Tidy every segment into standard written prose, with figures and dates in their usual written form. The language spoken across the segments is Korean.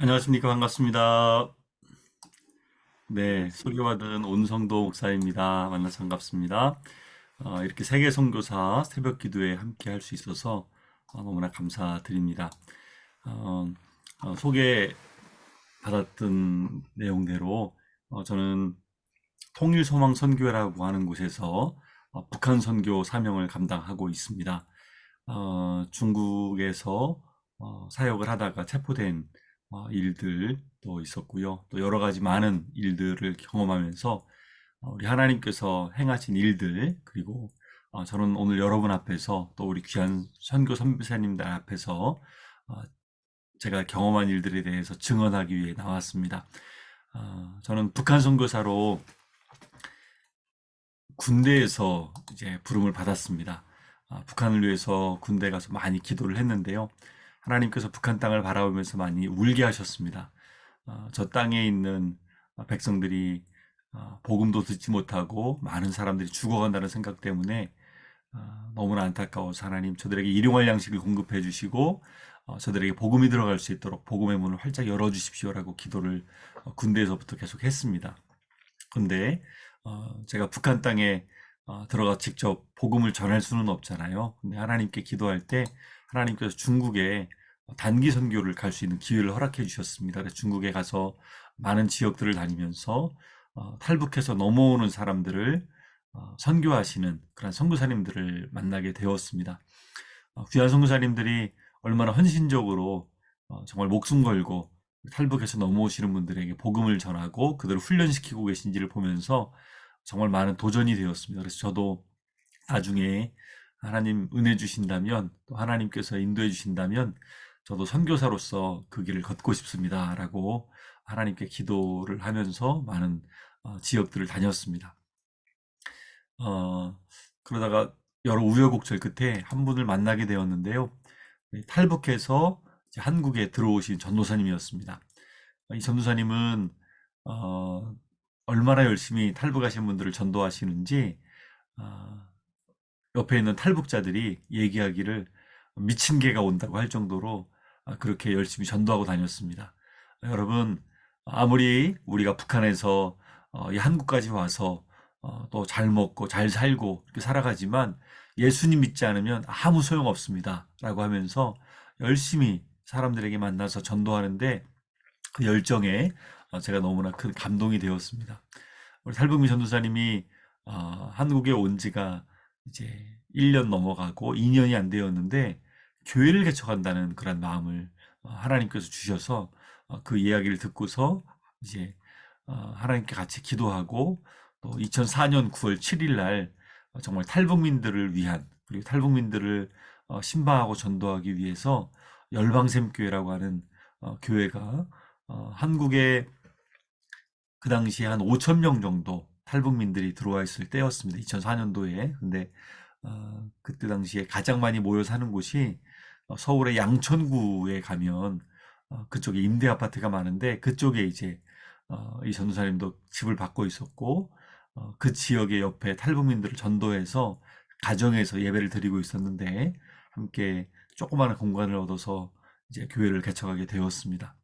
안녕하십니까. 반갑습니다. 네, 소개받은 온성도 목사입니다. 만나서 반갑습니다. 이렇게 세계 선교사 새벽 기도에 함께 할 수 있어서 너무나 감사드립니다. 어, 소개받았던 내용대로 저는 통일소망 선교회라고 하는 곳에서 북한 선교 사명을 감당하고 있습니다. 중국에서 사역을 하다가 체포된 일들도 있었고요. 또 여러 가지 많은 일들을 경험하면서 우리 하나님께서 행하신 일들, 그리고 저는 오늘 여러분 앞에서 또 우리 귀한 선교 선교사님들 앞에서 어, 제가 경험한 일들에 대해서 증언하기 위해 나왔습니다. 저는 북한 선교사로 군대에서 이제 부름을 받았습니다. 북한을 위해서 군대 가서 많이 기도를 했는데요. 하나님께서 북한 땅을 바라보면서 많이 울게 하셨습니다. 저 땅에 있는 백성들이 복음도 듣지 못하고 많은 사람들이 죽어간다는 생각 때문에 너무나 안타까워서 하나님 저들에게 일용할 양식을 공급해 주시고 저들에게 복음이 들어갈 수 있도록 복음의 문을 활짝 열어 주십시오라고 기도를 군대에서부터 계속 했습니다. 근데 제가 북한 땅에 들어가 직접 복음을 전할 수는 없잖아요. 근데 하나님께 기도할 때 하나님께서 중국에 단기 선교를 갈 수 있는 기회를 허락해 주셨습니다. 그래서 중국에 가서 많은 지역들을 다니면서 탈북해서 넘어오는 사람들을 선교하시는 그런 선교사님들을 만나게 되었습니다. 귀한 선교사님들이 얼마나 헌신적으로 정말 목숨 걸고 탈북해서 넘어오시는 분들에게 복음을 전하고 그들을 훈련시키고 계신지를 보면서 정말 많은 도전이 되었습니다. 그래서 저도 나중에 하나님 은혜 주신다면 또 하나님께서 인도해 주신다면 저도 선교사로서 그 길을 걷고 싶습니다라고 하나님께 기도를 하면서 많은 지역들을 다녔습니다. 어, 그러다가 여러 우여곡절 끝에 한 분을 만나게 되었는데요. 탈북해서 이제 한국에 들어오신 전도사님이었습니다. 이 전도사님은 어, 얼마나 열심히 탈북하신 분들을 전도하시는지 어, 옆에 있는 탈북자들이 얘기하기를 미친 개가 온다고 할 정도로 그렇게 열심히 전도하고 다녔습니다. 여러분, 아무리 우리가 북한에서 이 한국까지 와서 또 잘 먹고 잘 살고 이렇게 살아가지만 예수님 믿지 않으면 아무 소용 없습니다. 라고 하면서 열심히 사람들에게 만나서 전도하는데 그 열정에 제가 너무나 큰 감동이 되었습니다. 우리 탈북민 전도사님이 한국에 온 지가 이제 1년 넘어가고 2년이 안 되었는데 교회를 개척한다는 그런 마음을 하나님께서 주셔서 그 이야기를 듣고서 이제 하나님께 같이 기도하고 또 2004년 9월 7일 날 정말 탈북민들을 위한 그리고 탈북민들을 신방하고 전도하기 위해서 열방샘교회라고 하는 교회가 한국에 그 당시에 한 5천 명 정도 탈북민들이 들어와 있을 때였습니다. 2004년도에. 근데 그때 당시에 가장 많이 모여 사는 곳이 서울의 양천구에 가면 그쪽에 임대 아파트가 많은데 그쪽에 이제 이 전도사님도 집을 받고 있었고 그 지역의 옆에 탈북민들을 전도해서 가정에서 예배를 드리고 있었는데 함께 조그마한 공간을 얻어서 이제 교회를 개척하게 되었습니다.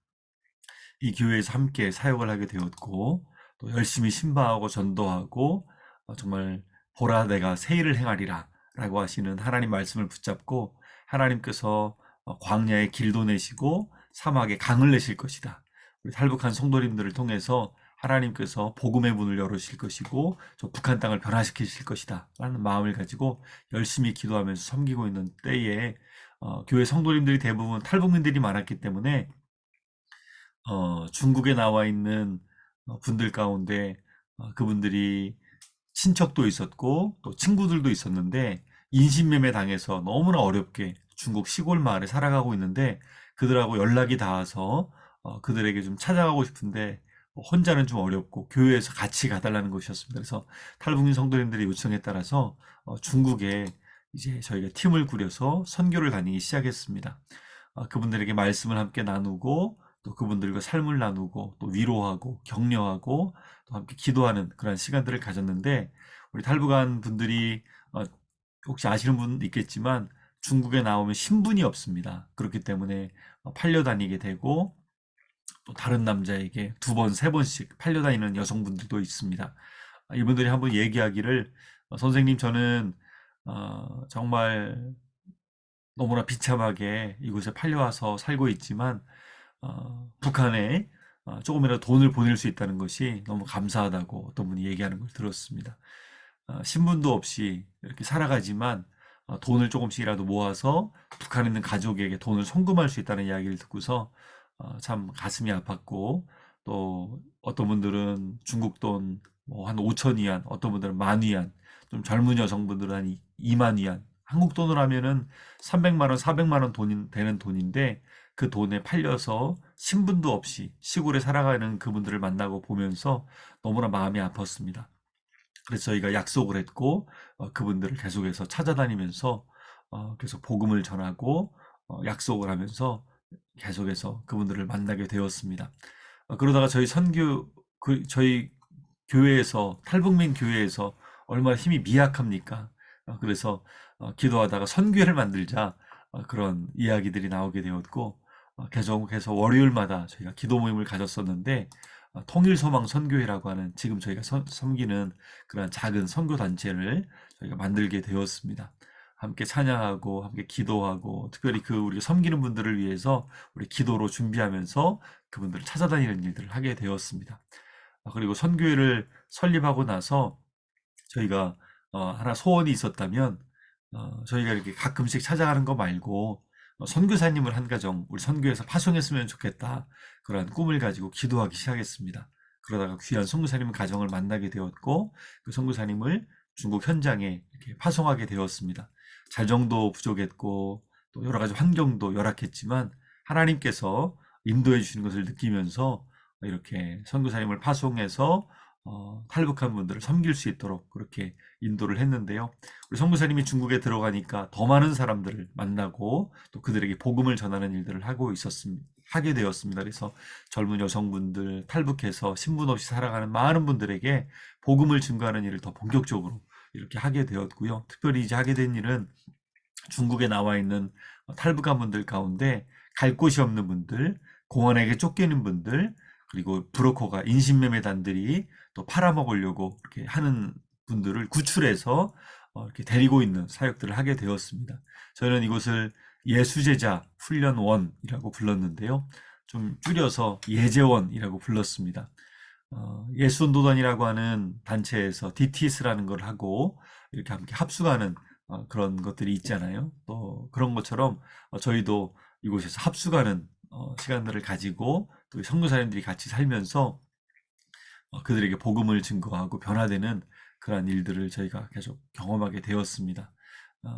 이 교회에서 함께 사역을 하게 되었고 또 열심히 신방하고 전도하고 정말 보라 내가 새 일을 행하리라 라고 하시는 하나님 말씀을 붙잡고 하나님께서 광야에 길도 내시고 사막에 강을 내실 것이다. 우리 탈북한 성도님들을 통해서 하나님께서 복음의 문을 열으실 것이고 저 북한 땅을 변화시키실 것이다 라는 마음을 가지고 열심히 기도하면서 섬기고 있는 때에 교회 성도님들이 대부분 탈북민들이 많았기 때문에 중국에 나와 있는 분들 가운데 그분들이 친척도 있었고 또 친구들도 있었는데 인신매매 당해서 너무나 어렵게 중국 시골 마을에 살아가고 있는데 그들하고 연락이 닿아서 그들에게 좀 찾아가고 싶은데 혼자는 좀 어렵고 교회에서 같이 가달라는 것이었습니다. 그래서 탈북민 성도님들의 요청에 따라서 중국에 이제 저희가 팀을 꾸려서 선교를 다니기 시작했습니다. 그분들에게 말씀을 함께 나누고 또 그분들과 삶을 나누고 또 위로하고 격려하고 또 함께 기도하는 그런 시간들을 가졌는데 우리 탈북한 분들이 혹시 아시는 분 있겠지만 중국에 나오면 신분이 없습니다. 그렇기 때문에 팔려 다니게 되고 또 다른 남자에게 두 번, 세 번씩 팔려다니는 여성분들도 있습니다. 이분들이 한번 얘기하기를 선생님 저는 정말 너무나 비참하게 이곳에 팔려와서 살고 있지만 북한에 조금이라도 돈을 보낼 수 있다는 것이 너무 감사하다고 어떤 분이 얘기하는 걸 들었습니다. 신분도 없이 이렇게 살아가지만 돈을 조금씩이라도 모아서 북한에 있는 가족에게 돈을 송금할 수 있다는 이야기를 듣고서 참 가슴이 아팠고 또 어떤 분들은 중국 돈 뭐 한 5천 위안, 어떤 분들은 만 위안, 좀 젊은 여성분들은 한 2만 위안, 한국 돈으로 하면은 300만 원, 400만 원 돈이 되는 돈인데 그 돈에 팔려서 신분도 없이 시골에 살아가는 그분들을 만나고 보면서 너무나 마음이 아팠습니다. 그래서 저희가 약속을 했고 그분들을 계속해서 찾아다니면서 계속 복음을 전하고 약속을 하면서 계속해서 그분들을 만나게 되었습니다. 그러다가 저희 교회에서 탈북민 교회에서 얼마나 힘이 미약합니까? 그래서 기도하다가 선교회를 만들자 그런 이야기들이 나오게 되었고 계속해서 월요일마다 저희가 기도 모임을 가졌었는데 통일소망 선교회라고 하는 지금 저희가 섬기는 그런 작은 선교 단체를 저희가 만들게 되었습니다. 함께 찬양하고 함께 기도하고 특별히 그 우리 섬기는 분들을 위해서 우리 기도로 준비하면서 그분들을 찾아다니는 일들을 하게 되었습니다. 그리고 선교회를 설립하고 나서 저희가 하나 소원이 있었다면 저희가 이렇게 가끔씩 찾아가는 거 말고 선교사님을 한 가정 우리 선교에서 파송했으면 좋겠다 그런 꿈을 가지고 기도하기 시작했습니다. 그러다가 귀한 선교사님 가정을 만나게 되었고 그 선교사님을 중국 현장에 이렇게 파송하게 되었습니다. 자정도 부족했고 또 여러 가지 환경도 열악했지만 하나님께서 인도해 주시는 것을 느끼면서 이렇게 선교사님을 파송해서 탈북한 분들을 섬길 수 있도록 그렇게 인도를 했는데요. 우리 선교사님이 중국에 들어가니까 더 많은 사람들을 만나고 또 그들에게 복음을 전하는 일들을 하게 되었습니다. 그래서 젊은 여성분들, 탈북해서 신분 없이 살아가는 많은 분들에게 복음을 증거하는 일을 더 본격적으로 이렇게 하게 되었고요. 특별히 이제 하게 된 일은 중국에 나와 있는 탈북한 분들 가운데 갈 곳이 없는 분들, 공안에게 쫓기는 분들, 그리고 브로커가 인신매매단들이 또 팔아먹으려고 이렇게 하는 분들을 구출해서 이렇게 데리고 있는 사역들을 하게 되었습니다. 저는 이곳을 예수제자 훈련원이라고 불렀는데요. 좀 줄여서 예제원이라고 불렀습니다. 예수전도단이라고 하는 단체에서 DTS라는 걸 하고 이렇게 함께 합숙하는 그런 것들이 있잖아요. 또 그런 것처럼 저희도 이곳에서 합숙하는 시간들을 가지고 또 선교사님들이 같이 살면서 그들에게 복음을 증거하고 변화되는 그러한 일들을 저희가 계속 경험하게 되었습니다.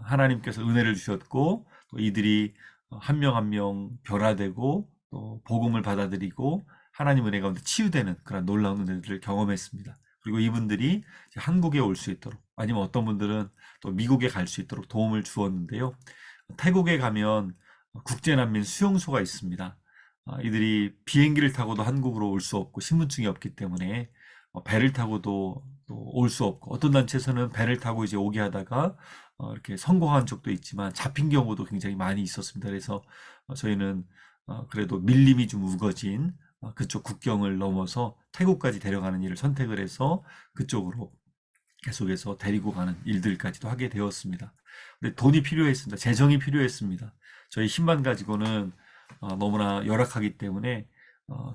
하나님께서 은혜를 주셨고 또 이들이 한 명 한 명 변화되고 또 복음을 받아들이고 하나님 은혜 가운데 치유되는 그런 놀라운 은혜들을 경험했습니다. 그리고 이분들이 한국에 올 수 있도록 아니면 어떤 분들은 또 미국에 갈 수 있도록 도움을 주었는데요. 태국에 가면 국제난민 수용소가 있습니다. 이들이 비행기를 타고도 한국으로 올 수 없고 신분증이 없기 때문에 배를 타고도 올 수 없고 어떤 단체에서는 배를 타고 이제 오게 하다가 이렇게 성공한 적도 있지만 잡힌 경우도 굉장히 많이 있었습니다. 그래서 저희는 그래도 밀림이 좀 우거진 그쪽 국경을 넘어서 태국까지 데려가는 일을 선택을 해서 그쪽으로 계속해서 데리고 가는 일들까지도 하게 되었습니다. 근데 돈이 필요했습니다. 재정이 필요했습니다. 저희 힘만 가지고는 너무나 열악하기 때문에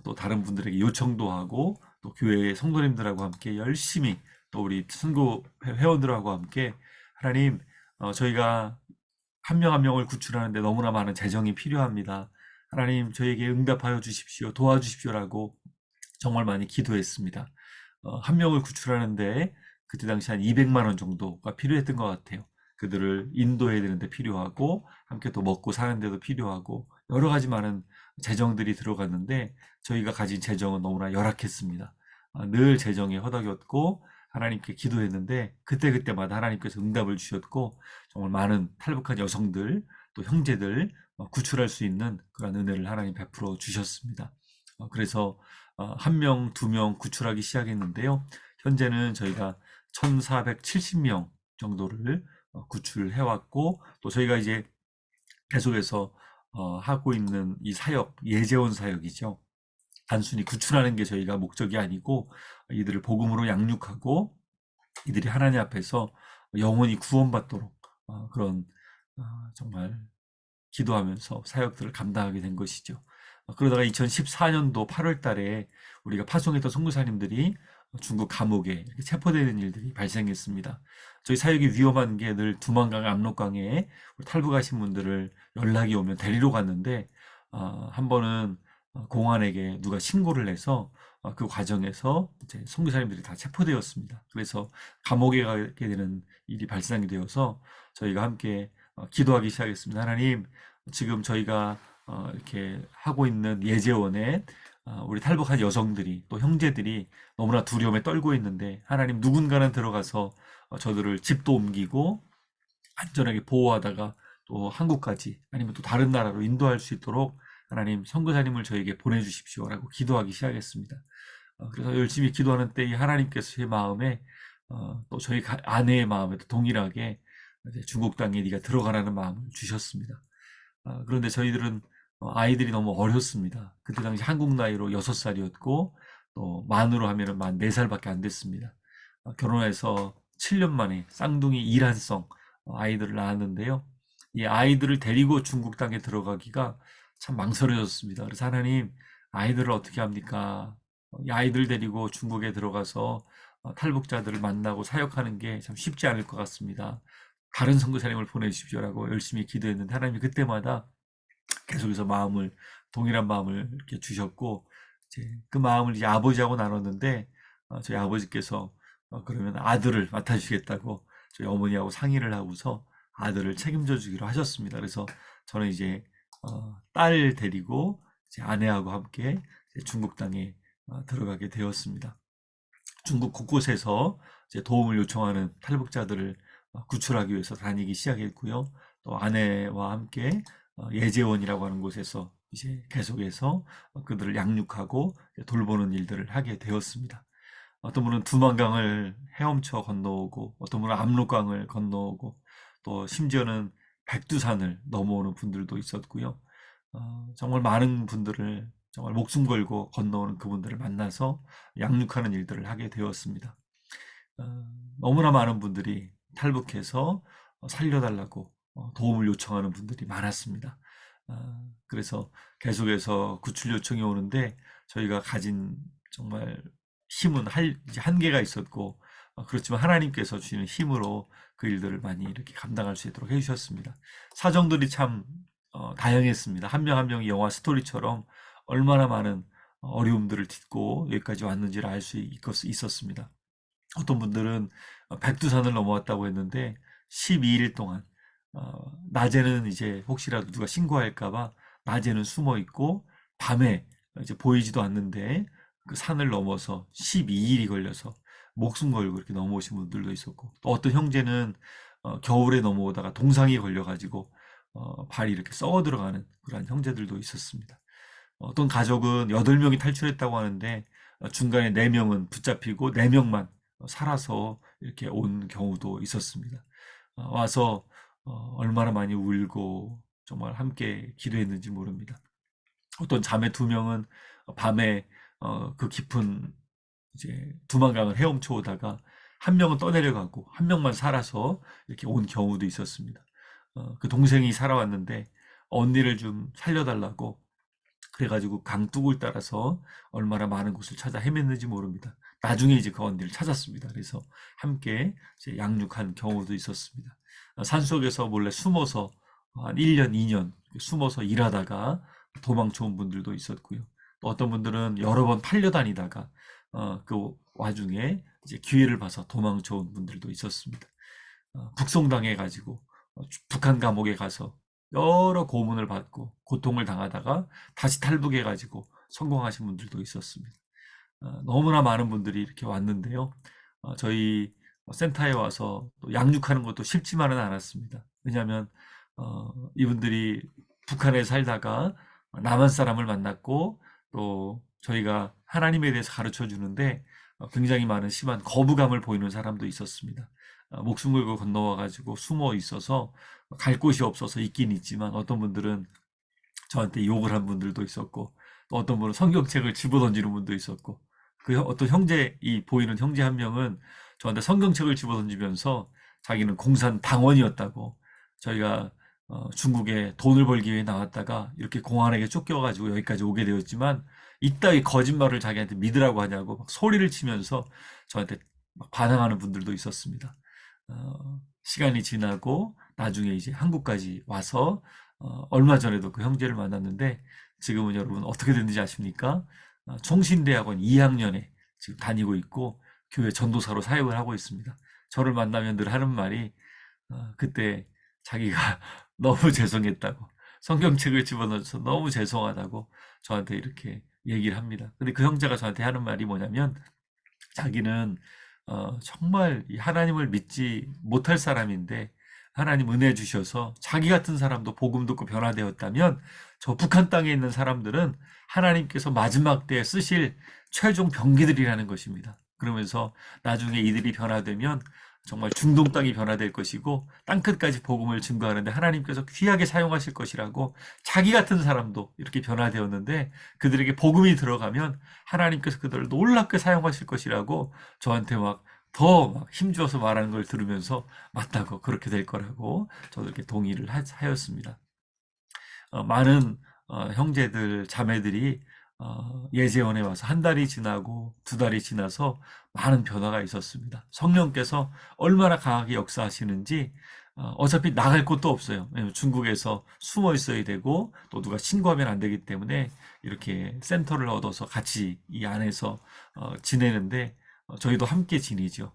또 다른 분들에게 요청도 하고 또 교회 성도님들하고 함께 열심히 또 우리 선교 회원들하고 함께 하나님 저희가 한 명 한 명을 구출하는데 너무나 많은 재정이 필요합니다. 하나님 저희에게 응답하여 주십시오. 도와주십시오라고 정말 많이 기도했습니다. 한 명을 구출하는데 그때 당시 한 200만 원 정도가 필요했던 것 같아요. 그들을 인도해야 되는데 필요하고 함께 또 먹고 사는 데도 필요하고 여러 가지 많은 재정들이 들어갔는데 저희가 가진 재정은 너무나 열악했습니다. 늘 재정에 허덕였고 하나님께 기도했는데 그때그때마다 하나님께서 응답을 주셨고 정말 많은 탈북한 여성들 또 형제들 구출할 수 있는 그런 은혜를 하나님 베풀어 주셨습니다. 그래서 한 명, 두 명 구출하기 시작했는데요. 현재는 저희가 1470명 정도를 구출해왔고 또 저희가 이제 계속해서 하고 있는 이 사역, 예재원 사역이죠. 단순히 구출하는 게 저희가 목적이 아니고 이들을 복음으로 양육하고 이들이 하나님 앞에서 영원히 구원받도록 그런 정말 기도하면서 사역들을 감당하게 된 것이죠. 그러다가 2014년도 8월 달에 우리가 파송했던 선교사님들이 중국 감옥에 이렇게 체포되는 일들이 발생했습니다. 저희 사역이 위험한 게 늘 두만강, 압록강에 탈북하신 분들을 연락이 오면 데리러 갔는데 한 번은 공안에게 누가 신고를 해서 그 과정에서 이제 선교사님들이 다 체포되었습니다. 그래서 감옥에 가게 되는 일이 발생이 되어서 저희가 함께 기도하기 시작했습니다. 하나님, 지금 저희가 이렇게 하고 있는 예재원에 우리 탈북한 여성들이 또 형제들이 너무나 두려움에 떨고 있는데 하나님 누군가는 들어가서 저들을 집도 옮기고 안전하게 보호하다가 또 한국까지 아니면 또 다른 나라로 인도할 수 있도록 하나님 선교사님을 저에게 보내주십시오라고 기도하기 시작했습니다. 그래서 열심히 기도하는 때에 하나님께서 제 마음에 또 저희 아내의 마음에도 동일하게 중국 땅에 네가 들어가라는 마음을 주셨습니다. 그런데 저희들은 아이들이 너무 어렸습니다. 그때 당시 한국 나이로 6살이었고 또 만으로 하면 만 4살밖에 안 됐습니다. 결혼해서 7년 만에 쌍둥이 이란성 아이들을 낳았는데요. 이 아이들을 데리고 중국 땅에 들어가기가 참 망설여졌습니다. 그래서 하나님, 아이들을 어떻게 합니까? 이 아이들 데리고 중국에 들어가서 탈북자들을 만나고 사역하는 게 참 쉽지 않을 것 같습니다. 다른 선교사님을 보내주십시오라고 열심히 기도했는데 하나님이 그때마다 계속해서 동일한 마음을 이렇게 주셨고, 이제 그 마음을 이제 아버지하고 나눴는데, 저희 아버지께서 그러면 아들을 맡아주시겠다고 저희 어머니하고 상의를 하고서 아들을 책임져 주기로 하셨습니다. 그래서 저는 이제 딸 데리고 이제 아내하고 함께 이제 중국 땅에 들어가게 되었습니다. 중국 곳곳에서 이제 도움을 요청하는 탈북자들을 구출하기 위해서 다니기 시작했고요. 또 아내와 함께 예재원이라고 하는 곳에서 이제 계속해서 그들을 양육하고 돌보는 일들을 하게 되었습니다. 어떤 분은 두만강을 헤엄쳐 건너오고, 어떤 분은 압록강을 건너오고, 또 심지어는 백두산을 넘어오는 분들도 있었고요. 정말 많은 분들을 정말 목숨 걸고 건너오는 그분들을 만나서 양육하는 일들을 하게 되었습니다. 너무나 많은 분들이 탈북해서 살려달라고 도움을 요청하는 분들이 많았습니다. 그래서 계속해서 구출 요청이 오는데 저희가 가진 정말 힘은 이제 한계가 있었고, 그렇지만 하나님께서 주시는 힘으로 그 일들을 많이 이렇게 감당할 수 있도록 해주셨습니다. 사정들이 참 다양했습니다. 한 명 한 명이 영화 스토리처럼 얼마나 많은 어려움들을 딛고 여기까지 왔는지를 알 수 있었습니다. 어떤 분들은 백두산을 넘어왔다고 했는데 12일 동안 낮에는 이제 혹시라도 누가 신고할까봐 낮에는 숨어 있고 밤에 이제 보이지도 않는데 그 산을 넘어서 12일이 걸려서 목숨 걸고 이렇게 넘어오신 분들도 있었고, 또 어떤 형제는 겨울에 넘어오다가 동상이 걸려가지고 발이 이렇게 썩어 들어가는 그런 형제들도 있었습니다. 어떤 가족은 8명이 탈출했다고 하는데 중간에 4명은 붙잡히고 4명만 살아서 이렇게 온 경우도 있었습니다. 와서 얼마나 많이 울고 정말 함께 기도했는지 모릅니다. 어떤 자매 2명은 밤에 그 깊은 이제 두만강을 헤엄쳐 오다가 한 명은 떠내려가고 한 명만 살아서 이렇게 온 경우도 있었습니다. 그 동생이 살아왔는데 언니를 좀 살려달라고 그래가지고 강둑을 따라서 얼마나 많은 곳을 찾아 헤맸는지 모릅니다. 나중에 이제 그 언니를 찾았습니다. 그래서 함께 이제 양육한 경우도 있었습니다. 산속에서 몰래 숨어서 한 1년, 2년 숨어서 일하다가 도망쳐 온 분들도 있었고요. 또 어떤 분들은 여러 번 팔려다니다가 그 와중에 이제 기회를 봐서 도망쳐 온 분들도 있었습니다. 북송당해가지고 북한 감옥에 가서 여러 고문을 받고 고통을 당하다가 다시 탈북해가지고 성공하신 분들도 있었습니다. 너무나 많은 분들이 이렇게 왔는데요. 저희 센터에 와서 또 양육하는 것도 쉽지만은 않았습니다. 왜냐하면 이분들이 북한에 살다가 남한 사람을 만났고 또 저희가 하나님에 대해서 가르쳐 주는데 굉장히 많은 심한 거부감을 보이는 사람도 있었습니다. 목숨 걸고 건너와 가지고 숨어 있어서 갈 곳이 없어서 있긴 있지만 어떤 분들은 저한테 욕을 한 분들도 있었고, 또 어떤 분은 성경책을 집어던지는 분도 있었고, 어떤 형제, 이 보이는 형제 한 명은 저한테 성경책을 집어던지면서 자기는 공산 당원이었다고, 저희가 중국에 돈을 벌기 위해 나왔다가 이렇게 공안에게 쫓겨가지고 여기까지 오게 되었지만 이따위 거짓말을 자기한테 믿으라고 하냐고 막 소리를 치면서 저한테 막 반항하는 분들도 있었습니다. 시간이 지나고 나중에 이제 한국까지 와서 얼마 전에도 그 형제를 만났는데 지금은 여러분 어떻게 됐는지 아십니까? 총신대학원 2학년에 지금 다니고 있고 교회 전도사로 사역을 하고 있습니다. 저를 만나면 늘 하는 말이 그때 자기가 너무 죄송했다고, 성경책을 집어넣어서 너무 죄송하다고 저한테 이렇게 얘기를 합니다. 근데 그 형제가 저한테 하는 말이 뭐냐면 자기는 정말 이 하나님을 믿지 못할 사람인데 하나님 은혜 주셔서 자기 같은 사람도 복음 듣고 변화되었다면 저 북한 땅에 있는 사람들은 하나님께서 마지막 때에 쓰실 최종 병기들이라는 것입니다. 그러면서 나중에 이들이 변화되면 정말 중동 땅이 변화될 것이고 땅끝까지 복음을 증거하는데 하나님께서 귀하게 사용하실 것이라고, 자기 같은 사람도 이렇게 변화되었는데 그들에게 복음이 들어가면 하나님께서 그들을 놀랍게 사용하실 것이라고 저한테 막 더 막 힘주어서 말하는 걸 들으면서 맞다고, 그렇게 될 거라고 저도 이렇게 동의를 하였습니다. 많은 형제들, 자매들이 예재원에 와서 한 달이 지나고 두 달이 지나서 많은 변화가 있었습니다. 성령께서 얼마나 강하게 역사하시는지 어차피 나갈 곳도 없어요. 왜냐면 중국에서 숨어 있어야 되고 또 누가 신고하면 안 되기 때문에 이렇게 센터를 얻어서 같이 이 안에서 지내는데 저희도 함께 지내죠.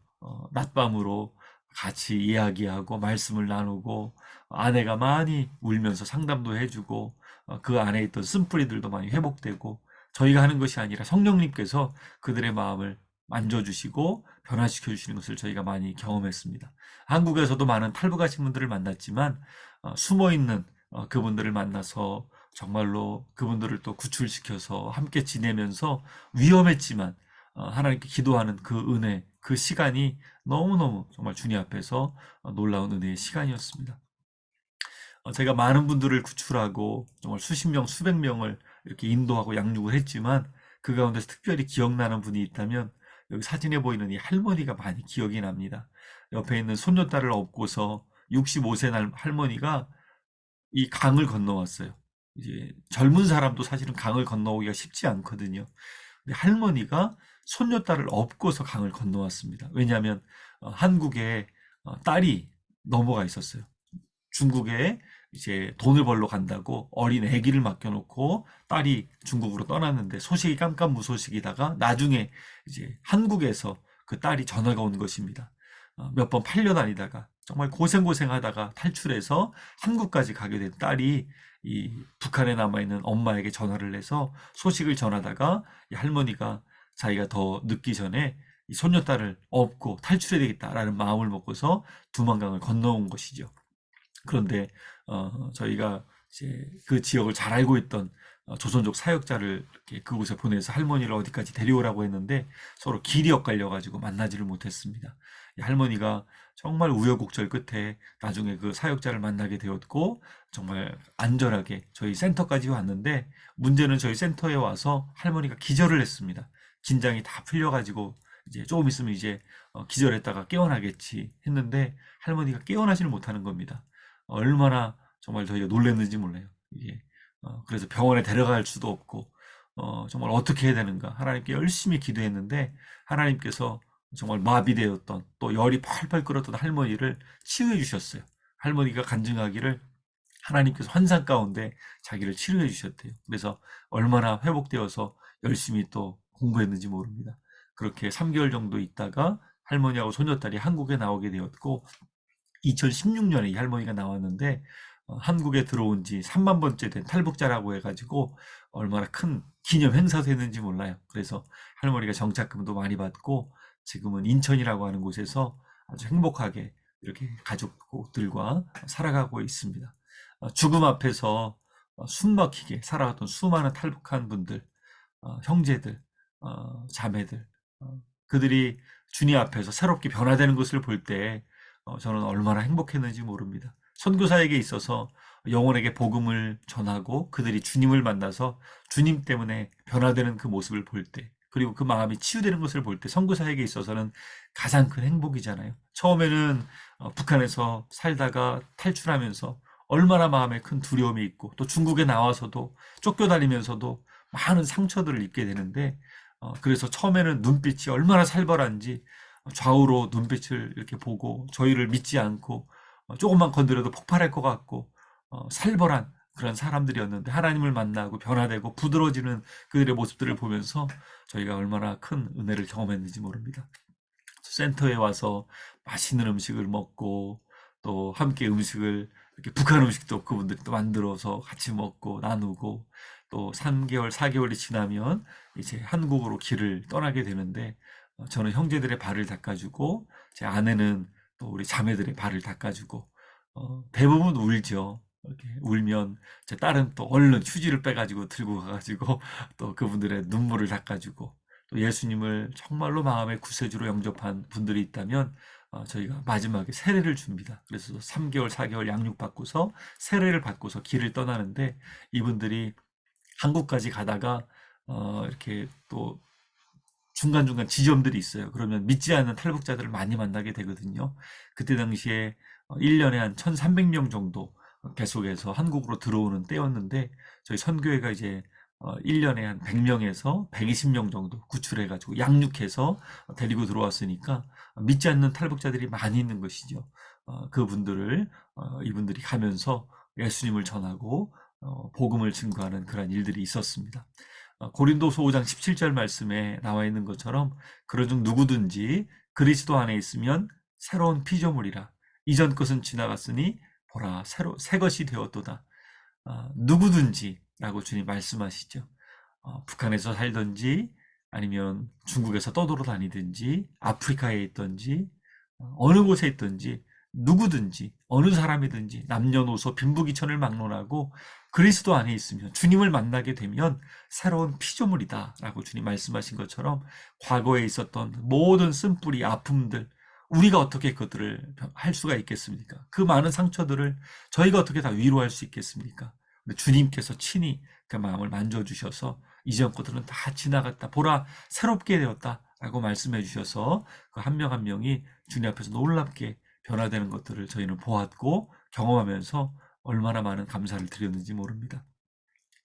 낮밤으로 같이 이야기하고 말씀을 나누고 아내가 많이 울면서 상담도 해주고 그 안에 있던 쓴뿌리들도 많이 회복되고, 저희가 하는 것이 아니라 성령님께서 그들의 마음을 만져주시고 변화시켜 주시는 것을 저희가 많이 경험했습니다. 한국에서도 많은 탈북하신 분들을 만났지만 숨어있는 그분들을 만나서 정말로 그분들을 또 구출시켜서 함께 지내면서 위험했지만 하나님께 기도하는 그 은혜, 그 시간이 너무너무 정말 주님 앞에서 놀라운 은혜의 시간이었습니다. 제가 많은 분들을 구출하고 정말 수십 명, 수백 명을 이렇게 인도하고 양육을 했지만 그 가운데서 특별히 기억나는 분이 있다면 여기 사진에 보이는 이 할머니가 많이 기억이 납니다. 옆에 있는 손녀딸을 업고서 65세 할머니가 이 강을 건너왔어요. 이제 젊은 사람도 사실은 강을 건너오기가 쉽지 않거든요. 근데 할머니가 손녀딸을 업고서 강을 건너왔습니다. 왜냐하면 한국에 딸이 넘어가 있었어요. 중국에 이제 돈을 벌러 간다고 어린 아기를 맡겨놓고 딸이 중국으로 떠났는데 소식이 깜깜무소식이다가 나중에 이제 한국에서 그 딸이 전화가 온 것입니다. 몇 번 팔려다니다가 정말 고생하다가 탈출해서 한국까지 가게 된 딸이 이 북한에 남아있는 엄마에게 전화를 해서 소식을 전하다가 이 할머니가 자기가 더 늦기 전에 이 손녀딸을 업고 탈출해야 되겠다라는 마음을 먹고서 두만강을 건너온 것이죠. 그런데 저희가 이제 그 지역을 잘 알고 있던 조선족 사역자를 이렇게 그곳에 보내서 할머니를 어디까지 데려오라고 했는데 서로 길이 엇갈려 가지고 만나지를 못했습니다. 이 할머니가 정말 우여곡절 끝에 나중에 그 사역자를 만나게 되었고 정말 안전하게 저희 센터까지 왔는데, 문제는 저희 센터에 와서 할머니가 기절을 했습니다. 긴장이 다 풀려가지고 이제 조금 있으면 이제 기절했다가 깨어나겠지 했는데 할머니가 깨어나지를 못하는 겁니다. 얼마나 정말 저희가 놀랐는지 몰라요. 이게 그래서 병원에 데려갈 수도 없고 정말 어떻게 해야 되는가 하나님께 열심히 기도했는데 하나님께서 정말 마비되었던 또 열이 펄펄 끓었던 할머니를 치유해 주셨어요. 할머니가 간증하기를 하나님께서 환상 가운데 자기를 치료해 주셨대요. 그래서 얼마나 회복되어서 열심히 또 공부했는지 모릅니다. 그렇게 3개월 정도 있다가 할머니하고 소녀딸이 한국에 나오게 되었고 2016년에 이 할머니가 나왔는데 한국에 들어온 지 3만 번째 된 탈북자라고 해가지고 얼마나 큰 기념 행사도 했는지 몰라요. 그래서 할머니가 정착금도 많이 받고 지금은 인천이라고 하는 곳에서 아주 행복하게 이렇게 가족들과 살아가고 있습니다. 죽음 앞에서 숨막히게 살아갔던 수많은 탈북한 분들, 형제들, 자매들, 그들이 주님 앞에서 새롭게 변화되는 것을 볼 때 저는 얼마나 행복했는지 모릅니다. 선교사에게 있어서 영혼에게 복음을 전하고 그들이 주님을 만나서 주님 때문에 변화되는 그 모습을 볼 때, 그리고 그 마음이 치유되는 것을 볼 때 선교사에게 있어서는 가장 큰 행복이잖아요. 처음에는 북한에서 살다가 탈출하면서 얼마나 마음에 큰 두려움이 있고 또 중국에 나와서도 쫓겨다니면서도 많은 상처들을 입게 되는데, 그래서 처음에는 눈빛이 얼마나 살벌한지 좌우로 눈빛을 이렇게 보고 저희를 믿지 않고 조금만 건드려도 폭발할 것 같고 살벌한 그런 사람들이었는데, 하나님을 만나고 변화되고 부드러워지는 그들의 모습들을 보면서 저희가 얼마나 큰 은혜를 경험했는지 모릅니다. 센터에 와서 맛있는 음식을 먹고 또 함께 음식을 이렇게 북한 음식도 그분들이 또 만들어서 같이 먹고 나누고, 또 3개월, 4개월이 지나면 이제 한국으로 길을 떠나게 되는데, 저는 형제들의 발을 닦아주고 제 아내는 또 우리 자매들의 발을 닦아주고, 대부분 울죠. 이렇게 울면 제 딸은 또 얼른 휴지를 빼가지고 들고 가가지고 또 그분들의 눈물을 닦아주고, 또 예수님을 정말로 마음의 구세주로 영접한 분들이 있다면 저희가 마지막에 세례를 줍니다. 그래서 3개월, 4개월 양육받고서 세례를 받고서 길을 떠나는데, 이분들이 한국까지 가다가 이렇게 또 중간중간 지점들이 있어요. 그러면 믿지 않는 탈북자들을 많이 만나게 되거든요. 그때 당시에 1년에 한 1,300명 정도 계속해서 한국으로 들어오는 때였는데, 저희 선교회가 이제 1년에 한 100명에서 120명 정도 구출해가지고 양육해서 데리고 들어왔으니까 믿지 않는 탈북자들이 많이 있는 것이죠. 그분들을 이분들이 가면서 예수님을 전하고 복음을 증거하는 그런 일들이 있었습니다. 고린도서 5장 17절 말씀에 나와 있는 것처럼 그러중 누구든지 그리스도 안에 있으면 새로운 피조물이라, 이전 것은 지나갔으니 보라 새 것이 되었도다. 누구든지 라고 주님 말씀하시죠. 북한에서 살든지 아니면 중국에서 떠돌아다니든지 아프리카에 있든지 어느 곳에 있든지 누구든지 어느 사람이든지 남녀노소 빈부귀천을 막론하고 그리스도 안에 있으면, 주님을 만나게 되면 새로운 피조물이다 라고 주님 말씀하신 것처럼, 과거에 있었던 모든 쓴뿌리 아픔들, 우리가 어떻게 그것들을 할 수가 있겠습니까? 그 많은 상처들을 저희가 어떻게 다 위로할 수 있겠습니까? 주님께서 친히 그 마음을 만져주셔서 이전 것들은 다 지나갔다, 보라 새롭게 되었다 라고 말씀해 주셔서 그 한 명 한 명이 주님 앞에서 놀랍게 변화되는 것들을 저희는 보았고 경험하면서 얼마나 많은 감사를 드렸는지 모릅니다.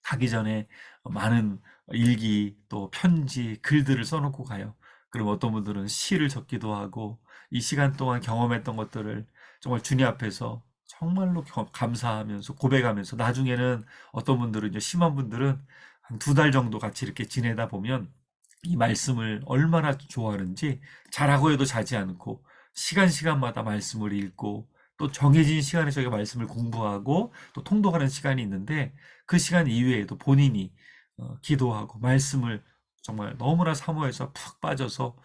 가기 전에 많은 일기 또 편지 글들을 써놓고 가요. 그럼 어떤 분들은 시를 적기도 하고 이 시간 동안 경험했던 것들을 정말 주님 앞에서 정말로 감사하면서 고백하면서, 나중에는 어떤 분들은 이제 심한 분들은 한 2달 정도 같이 이렇게 지내다 보면 이 말씀을 얼마나 좋아하는지 자라고 해도 자지 않고 시간마다 말씀을 읽고 또 정해진 시간에 저희가 말씀을 공부하고 또 통독하는 시간이 있는데, 그 시간 이외에도 본인이 기도하고 말씀을 정말 너무나 사모해서 푹 빠져서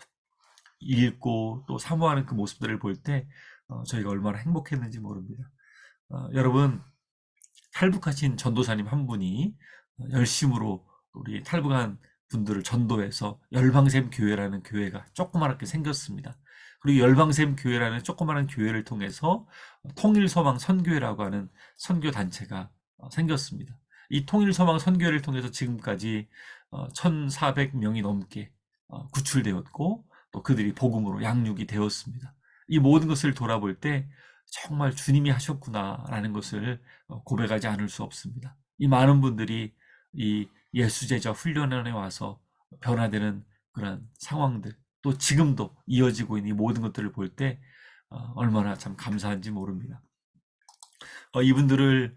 읽고 또 사모하는 그 모습들을 볼 때 저희가 얼마나 행복했는지 모릅니다. 여러분, 탈북하신 전도사님 한 분이 열심으로 우리 탈북한 분들을 전도해서 열방샘 교회라는 교회가 조그맣게 생겼습니다. 그리고 열방샘 교회라는 조그마한 교회를 통해서 통일소망 선교회라고 하는 선교 단체가 생겼습니다. 이 통일소망 선교회를 통해서 지금까지 1,400명이 넘게 구출되었고 또 그들이 복음으로 양육이 되었습니다. 이 모든 것을 돌아볼 때 정말 주님이 하셨구나라는 것을 고백하지 않을 수 없습니다. 이 많은 분들이 이 예수제자 훈련원에 와서 변화되는 그런 상황들, 또 지금도 이어지고 있는 이 모든 것들을 볼 때 얼마나 참 감사한지 모릅니다. 이분들을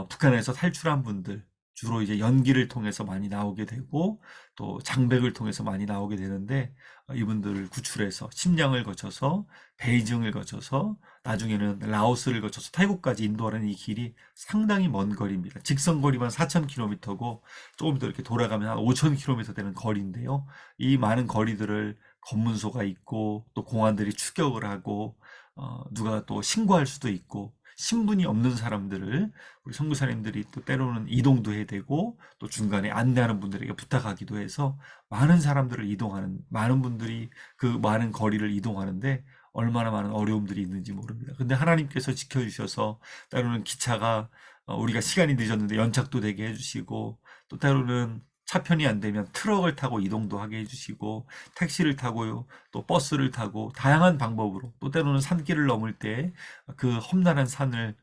북한에서 탈출한 분들 주로 이제 연기를 통해서 많이 나오게 되고 또 장백을 통해서 많이 나오게 되는데, 이분들을 구출해서 심량을 거쳐서 베이징을 거쳐서 나중에는 라오스를 거쳐서 태국까지 인도하는 이 길이 상당히 먼 거리입니다. 직선 거리만 4,000km고 조금 더 이렇게 돌아가면 한 5,000km 되는 거리인데요. 이 많은 거리들을 검문소가 있고 또 공안들이 추격을 하고 누가 또 신고할 수도 있고, 신분이 없는 사람들을 우리 선교사님들이 또 때로는 이동도 해야 되고 또 중간에 안내하는 분들에게 부탁하기도 해서 많은 사람들을 이동하는, 많은 분들이 그 많은 거리를 이동하는데 얼마나 많은 어려움들이 있는지 모릅니다. 근데 하나님께서 지켜주셔서 때로는 기차가 우리가 시간이 늦었는데 연착도 되게 해주시고, 또 때로는 차편이 안 되면 트럭을 타고 이동도 하게 해주시고, 택시를 타고요, 또 버스를 타고 다양한 방법으로, 또 때로는 산길을 넘을 때 그 험난한 산을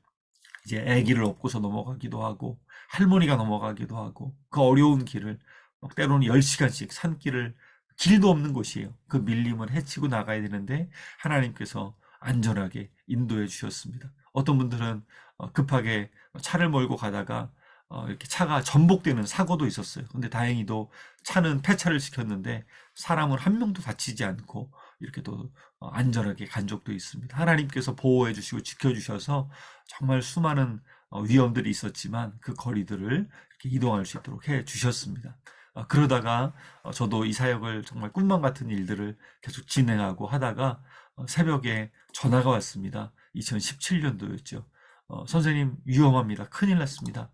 이제 아기를 업고서 넘어가기도 하고, 할머니가 넘어가기도 하고, 그 어려운 길을 막 때로는 10시간씩 산길을, 길도 없는 곳이에요. 그 밀림을 헤치고 나가야 되는데 하나님께서 안전하게 인도해 주셨습니다. 어떤 분들은 급하게 차를 몰고 가다가 이렇게 차가 전복되는 사고도 있었어요. 근데 다행히도 차는 폐차를 시켰는데 사람은 한 명도 다치지 않고 이렇게 또 안전하게 간 적도 있습니다. 하나님께서 보호해 주시고 지켜 주셔서 정말 수많은 위험들이 있었지만 그 거리들을 이렇게 이동할 수 있도록 해 주셨습니다. 그러다가 저도 이 사역을 정말 꿈만 같은 일들을 계속 진행하고 하다가 새벽에 전화가 왔습니다. 2017년도였죠. 선생님 위험합니다. 큰일 났습니다.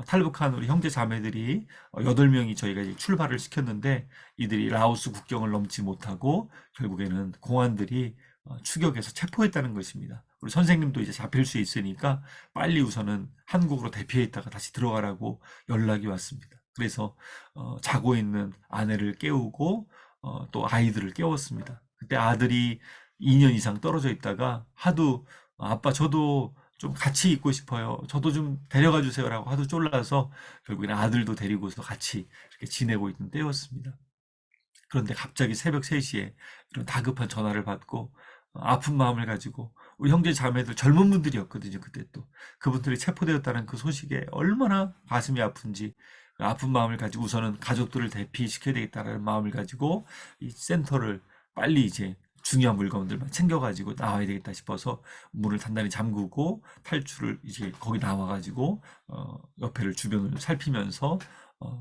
탈북한 우리 형제 자매들이 8명이 저희가 이제 출발을 시켰는데 이들이 라오스 국경을 넘지 못하고 결국에는 공안들이 추격해서 체포했다는 것입니다. 우리 선생님도 이제 잡힐 수 있으니까 빨리 우선은 한국으로 대피해 있다가 다시 들어가라고 연락이 왔습니다. 그래서 자고 있는 아내를 깨우고 또 아이들을 깨웠습니다. 그때 아들이 2년 이상 떨어져 있다가 하도 아빠 저도 좀 같이 있고 싶어요. 저도 좀 데려가 주세요라고 하도 쫄라서 결국에는 아들도 데리고서 같이 이렇게 지내고 있는 때였습니다. 그런데 갑자기 새벽 3시에 이런 다급한 전화를 받고 아픈 마음을 가지고 우리 형제 자매들 젊은 분들이었거든요. 그때 또 그분들이 체포되었다는 그 소식에 얼마나 가슴이 아픈지 그 아픈 마음을 가지고 우선은 가족들을 대피시켜야 되겠다는 마음을 가지고 이 센터를 빨리 이제 중요한 물건들만 챙겨가지고 나와야 되겠다 싶어서 문을 단단히 잠그고 탈출을 이제 거기 나와가지고 옆에를 주변을 살피면서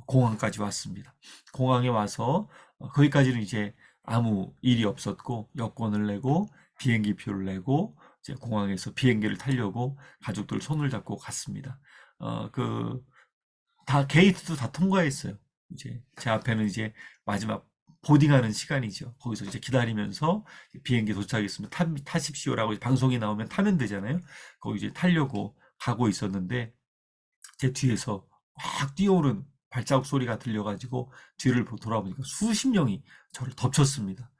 공항까지 왔습니다. 공항에 와서 거기까지는 이제 아무 일이 없었고 여권을 내고 비행기 표를 내고 이제 공항에서 비행기를 타려고 가족들 손을 잡고 갔습니다. 그 다 게이트도 다 통과했어요. 이제 제 앞에는 이제 마지막 보딩하는 시간이죠. 거기서 이제 기다리면서 비행기 도착했으면 타십시오라고 방송이 나오면 타면 되잖아요. 거기 이제 타려고 가고 있었는데 제 뒤에서 확 뛰어오는 발자국 소리가 들려가지고 뒤를 돌아보니까 수십 명이 저를 덮쳤습니다.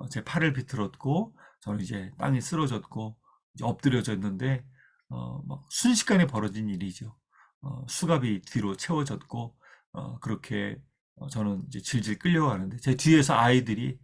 제 팔을 비틀었고 저는 이제 땅에 쓰러졌고 이제 엎드려져 있는데 막 순식간에 벌어진 일이죠. 수갑이 뒤로 채워졌고 그렇게 저는 이제 질질 끌려가는데 제 뒤에서 아이들이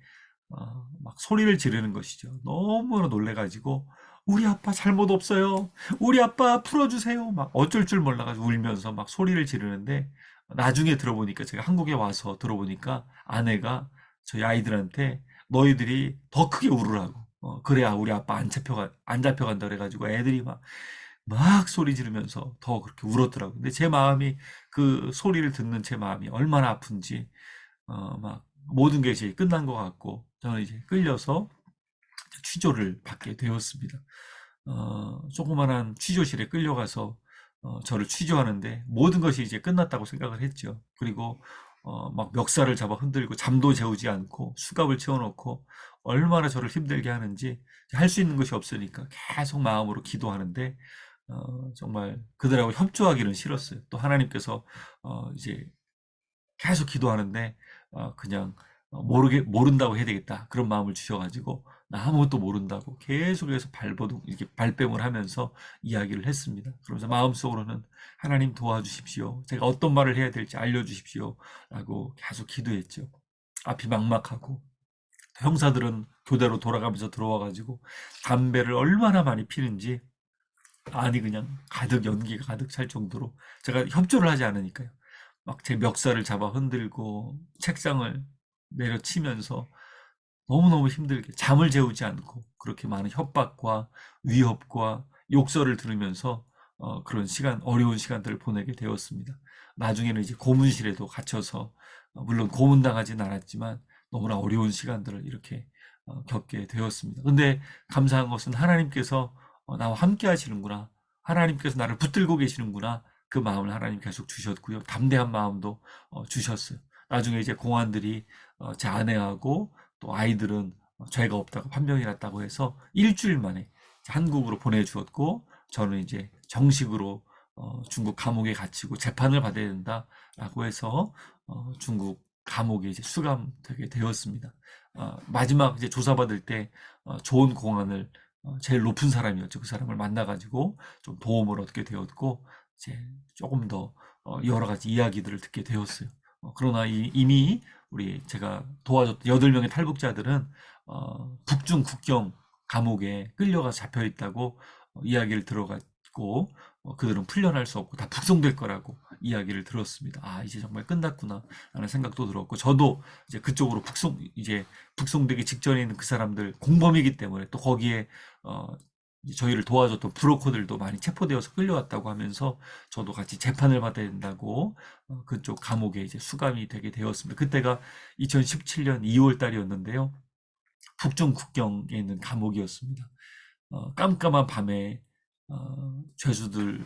막 소리를 지르는 것이죠. 너무나 놀래가지고 우리 아빠 잘못 없어요. 우리 아빠 풀어주세요. 막 어쩔 줄 몰라가지고 울면서 막 소리를 지르는데 나중에 들어보니까 제가 한국에 와서 들어보니까 아내가 저희 아이들한테 너희들이 더 크게 울으라고. 그래야 우리 아빠 안 잡혀간다 그래가지고 애들이 막 소리 지르면서 더 그렇게 울었더라고요. 근데 제 마음이 그 소리를 듣는 제 마음이 얼마나 아픈지 막 모든 게 이제 끝난 것 같고 저는 이제 끌려서 취조를 받게 되었습니다. 조그만한 취조실에 끌려가서 저를 취조하는데 모든 것이 이제 끝났다고 생각을 했죠. 그리고 막 멱살을 잡아 흔들고 잠도 재우지 않고 수갑을 채워놓고 얼마나 저를 힘들게 하는지 할 수 있는 것이 없으니까 계속 마음으로 기도하는데 정말 그들하고 협조하기는 싫었어요. 또 하나님께서 이제 계속 기도하는데 그냥 모른다고 해야 되겠다 그런 마음을 주셔가지고 나 아무것도 모른다고 계속해서 발버둥 이렇게 발뺌을 하면서 이야기를 했습니다. 그러면서 마음속으로는 하나님 도와주십시오. 제가 어떤 말을 해야 될지 알려주십시오. 라고 계속 기도했죠. 앞이 막막하고 형사들은 교대로 돌아가면서 들어와가지고 담배를 얼마나 많이 피는지 안이 그냥 가득 연기가 가득 찰 정도로 제가 협조를 하지 않으니까요. 막 제 멱살을 잡아 흔들고 책상을 내려치면서 너무너무 힘들게 잠을 재우지 않고 그렇게 많은 협박과 위협과 욕설을 들으면서 그런 어려운 시간들을 보내게 되었습니다. 나중에는 이제 고문실에도 갇혀서 물론 고문당하진 않았지만 너무나 어려운 시간들을 이렇게 겪게 되었습니다. 근데 감사한 것은 하나님께서 나와 함께 하시는구나. 하나님께서 나를 붙들고 계시는구나. 그 마음을 하나님 계속 주셨고요. 담대한 마음도 주셨어요. 나중에 이제 공안들이 제 아내하고 또 아이들은 죄가 없다고 판명이 났다고 해서 일주일 만에 한국으로 보내주었고, 저는 이제 정식으로 중국 감옥에 갇히고 재판을 받아야 된다라고 해서 중국 감옥에 이제 수감되게 되었습니다. 마지막 이제 조사받을 때 좋은 공안을 제일 높은 사람이었죠. 그 사람을 만나가지고 좀 도움을 얻게 되었고, 이제 조금 더 여러 가지 이야기들을 듣게 되었어요. 그러나 이미 우리 제가 도와줬던 8명의 탈북자들은 북중 국경 감옥에 끌려가 잡혀 있다고 이야기를 들어갔고, 그들은 풀려날 수 없고 다 북송될 거라고 이야기를 들었습니다. 아, 이제 정말 끝났구나 라는 생각도 들었고, 저도 이제 그쪽으로 이제 북송되기 직전에 있는 그 사람들 공범이기 때문에 또 거기에 이제 저희를 도와줬던 브로커들도 많이 체포되어서 끌려왔다고 하면서 저도 같이 재판을 받아야 된다고 그쪽 감옥에 이제 수감이 되게 되었습니다. 그때가 2017년 2월 달이었는데요. 북중 국경에 있는 감옥이었습니다. 깜깜한 밤에 죄수들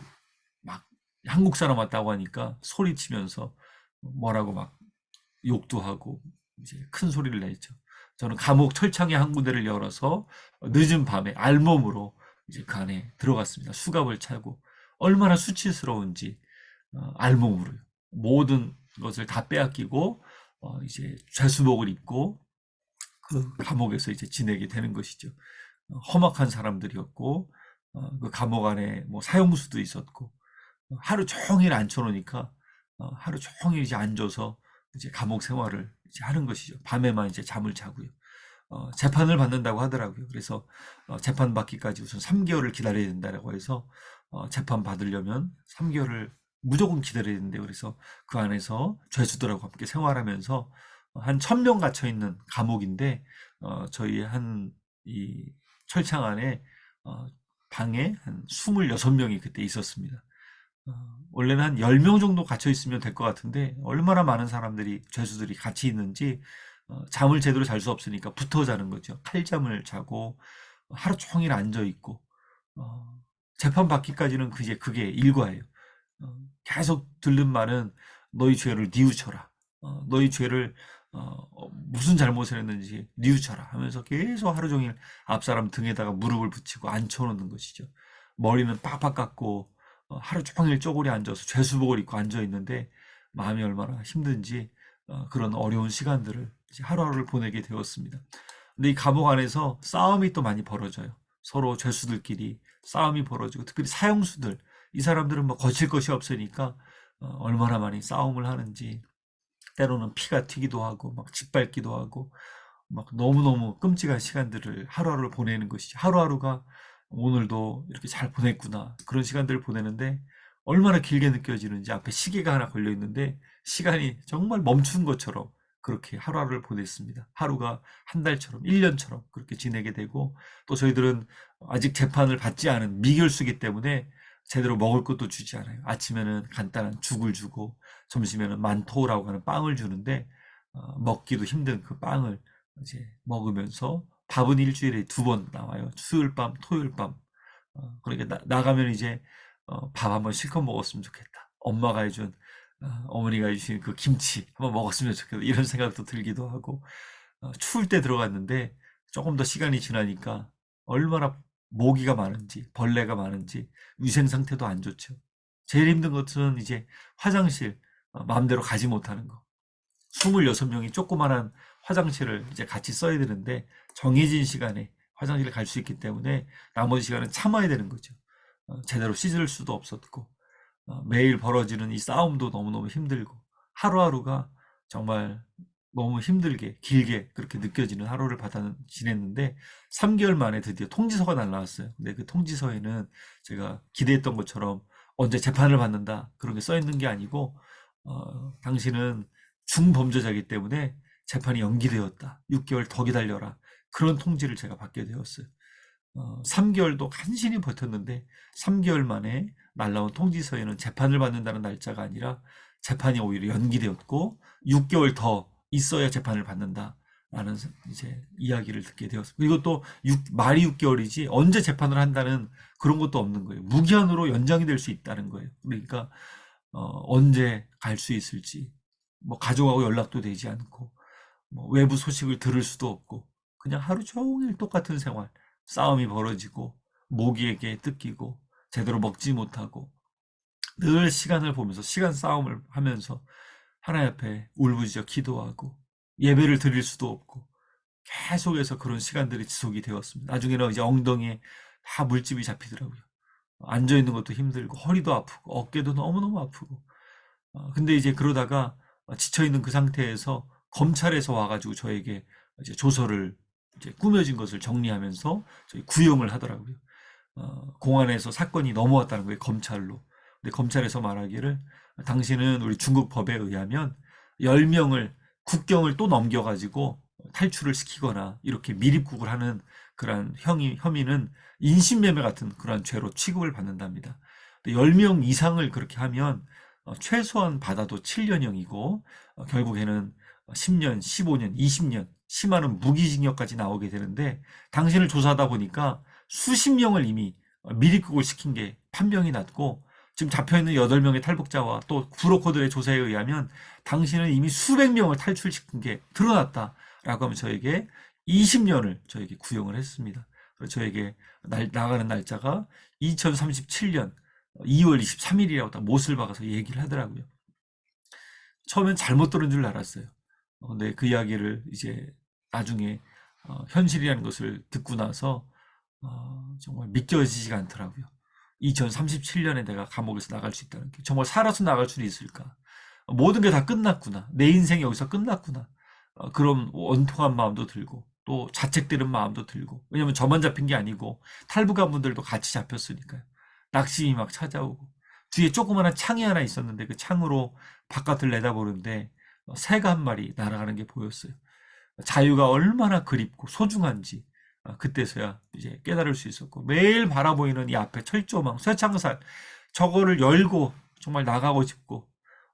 막 한국 사람 왔다고 하니까 소리치면서 뭐라고 막 욕도 하고 이제 큰 소리를 내죠. 저는 감옥 철창의 한 군데를 열어서 늦은 밤에 알몸으로 이제 그 안에 들어갔습니다. 수갑을 차고 얼마나 수치스러운지 알몸으로요. 모든 것을 다 빼앗기고 이제 죄수복을 입고 그 감옥에서 이제 지내게 되는 것이죠. 험악한 사람들이었고 그 감옥 안에 뭐 사형수도 있었고 하루 종일 앉혀놓으니까 하루 종일 이제 앉아서 이제 감옥 생활을 이제 하는 것이죠. 밤에만 이제 잠을 자고요. 재판을 받는다고 하더라고요. 그래서 재판 받기까지 우선 3개월을 기다려야 된다고 해서 재판 받으려면 3개월을 무조건 기다려야 된대요. 그래서 그 안에서 죄수들하고 함께 생활하면서 한 1000명 갇혀 있는 감옥인데 저희 한 이 철창 안에 방에 한 26명이 그때 있었습니다. 원래는 한 10명 정도 갇혀 있으면 될 것 같은데 얼마나 많은 사람들이 죄수들이 같이 있는지 잠을 제대로 잘 수 없으니까 붙어 자는 거죠. 칼잠을 자고 하루 종일 앉아 있고 재판 받기까지는 그게 일과예요. 계속 들는 말은 너희 죄를 뉘우쳐라. 너희 죄를 무슨 잘못을 했는지 뉘우쳐라 하면서 계속 하루 종일 앞사람 등에다가 무릎을 붙이고 앉혀놓는 것이죠. 머리는 빡빡 깎고 하루 종일 쪼그려 앉아서 죄수복을 입고 앉아 있는데 마음이 얼마나 힘든지 그런 어려운 시간들을 이제 하루하루를 보내게 되었습니다. 근데 이 감옥 안에서 싸움이 또 많이 벌어져요. 서로 죄수들끼리 싸움이 벌어지고 특별히 사형수들 이 사람들은 뭐 거칠 것이 없으니까 얼마나 많이 싸움을 하는지 때로는 피가 튀기도 하고 막 짓밟기도 하고 막 너무너무 끔찍한 시간들을 하루하루를 보내는 것이죠. 하루하루가 오늘도 이렇게 잘 보냈구나. 그런 시간들을 보내는데 얼마나 길게 느껴지는지 앞에 시계가 하나 걸려 있는데 시간이 정말 멈춘 것처럼 그렇게 하루하루를 보냈습니다. 하루가 한 달처럼, 1년처럼 그렇게 지내게 되고 또 저희들은 아직 재판을 받지 않은 미결수기 때문에 제대로 먹을 것도 주지 않아요. 아침에는 간단한 죽을 주고 점심에는 만토라고 하는 빵을 주는데 먹기도 힘든 그 빵을 이제 먹으면서 밥은 일주일에 2번 나와요. 수요일 밤, 토요일 밤. 그러니까 나가면 이제 밥 한번 실컷 먹었으면 좋겠다. 엄마가 해준 어머니가 해주신 그 김치 한번 먹었으면 좋겠다. 이런 생각도 들기도 하고 추울 때 들어갔는데 조금 더 시간이 지나니까 얼마나 모기가 많은지 벌레가 많은지 위생 상태도 안 좋죠. 제일 힘든 것은 이제 화장실 마음대로 가지 못하는 거. 26명이 조그만한 화장실을 이제 같이 써야 되는데 정해진 시간에 화장실을 갈 수 있기 때문에 나머지 시간은 참아야 되는 거죠. 제대로 씻을 수도 없었고 매일 벌어지는 이 싸움도 너무너무 힘들고 하루하루가 정말 너무 힘들게 길게 그렇게 느껴지는 하루를 지냈는데 3개월 만에 드디어 통지서가 날라왔어요. 근데 그 통지서에는 제가 기대했던 것처럼 언제 재판을 받는다 그런 게 써 있는 게 아니고 당신은 중범죄자이기 때문에 재판이 연기되었다. 6개월 더 기다려라. 그런 통지를 제가 받게 되었어요. 3개월도 간신히 버텼는데 3개월 만에 날라온 통지서에는 재판을 받는다는 날짜가 아니라 재판이 오히려 연기되었고 6개월 더 있어야 재판을 받는다라는 이제 이야기를 듣게 되었습니다. 그리고 또 말이 6개월이지 언제 재판을 한다는 그런 것도 없는 거예요. 무기한으로 연장이 될 수 있다는 거예요. 그러니까 언제 갈 수 있을지 뭐 가족하고 연락도 되지 않고 뭐 외부 소식을 들을 수도 없고 그냥 하루 종일 똑같은 생활, 싸움이 벌어지고 모기에게 뜯기고 제대로 먹지 못하고 늘 시간을 보면서 시간 싸움을 하면서 하나님 앞에 울부짖어 기도하고 예배를 드릴 수도 없고 계속해서 그런 시간들이 지속이 되었습니다. 나중에는 이제 엉덩이에 다 물집이 잡히더라고요. 앉아 있는 것도 힘들고 허리도 아프고 어깨도 너무너무 아프고 근데 이제 그러다가 지쳐 있는 그 상태에서 검찰에서 와가지고 저에게 이제 조서를 이제 꾸며진 것을 정리하면서 저희 구형을 하더라고요. 공안에서 사건이 넘어왔다는 거예요, 검찰로. 근데 검찰에서 말하기를 당신은 우리 중국 법에 의하면 10명을 국경을 또 넘겨가지고 탈출을 시키거나 이렇게 밀입국을 하는 그러한 혐의는 인신매매 같은 그러한 죄로 취급을 받는답니다. 10명 이상을 그렇게 하면 최소한 받아도 7년형이고 결국에는 10년, 15년, 20년, 심하는 무기징역까지 나오게 되는데 당신을 조사하다 보니까 수십 명을 이미 미리국을 시킨 게 판명이 났고 지금 잡혀있는 8명의 탈북자와 또 브로커들의 조사에 의하면 당신은 이미 수백 명을 탈출시킨 게 드러났다라고 하면 저에게 20년을 저에게 구형을 했습니다. 그래서 저에게 나가는 날짜가 2037년 2월 23일이라고 딱 못을 박아서 얘기를 하더라고요. 처음엔 잘못 들은 줄 알았어요. 근데 그 이야기를 이제 나중에 현실이라는 것을 듣고 나서 정말 믿겨지지가 않더라고요. 2037년에 내가 감옥에서 나갈 수 있다는 게 정말 살아서 나갈 수는 있을까? 모든 게 다 끝났구나. 내 인생이 여기서 끝났구나. 그런 원통한 마음도 들고 또 자책되는 마음도 들고 왜냐면 저만 잡힌 게 아니고 탈북한 분들도 같이 잡혔으니까요. 낙심이 막 찾아오고 뒤에 조그마한 창이 하나 있었는데 그 창으로 바깥을 내다보는데 새가 한 마리 날아가는 게 보였어요. 자유가 얼마나 그립고 소중한지 그때서야 이제 깨달을 수 있었고 매일 바라보이는 이 앞에 철조망, 쇠창살 저거를 열고 정말 나가고 싶고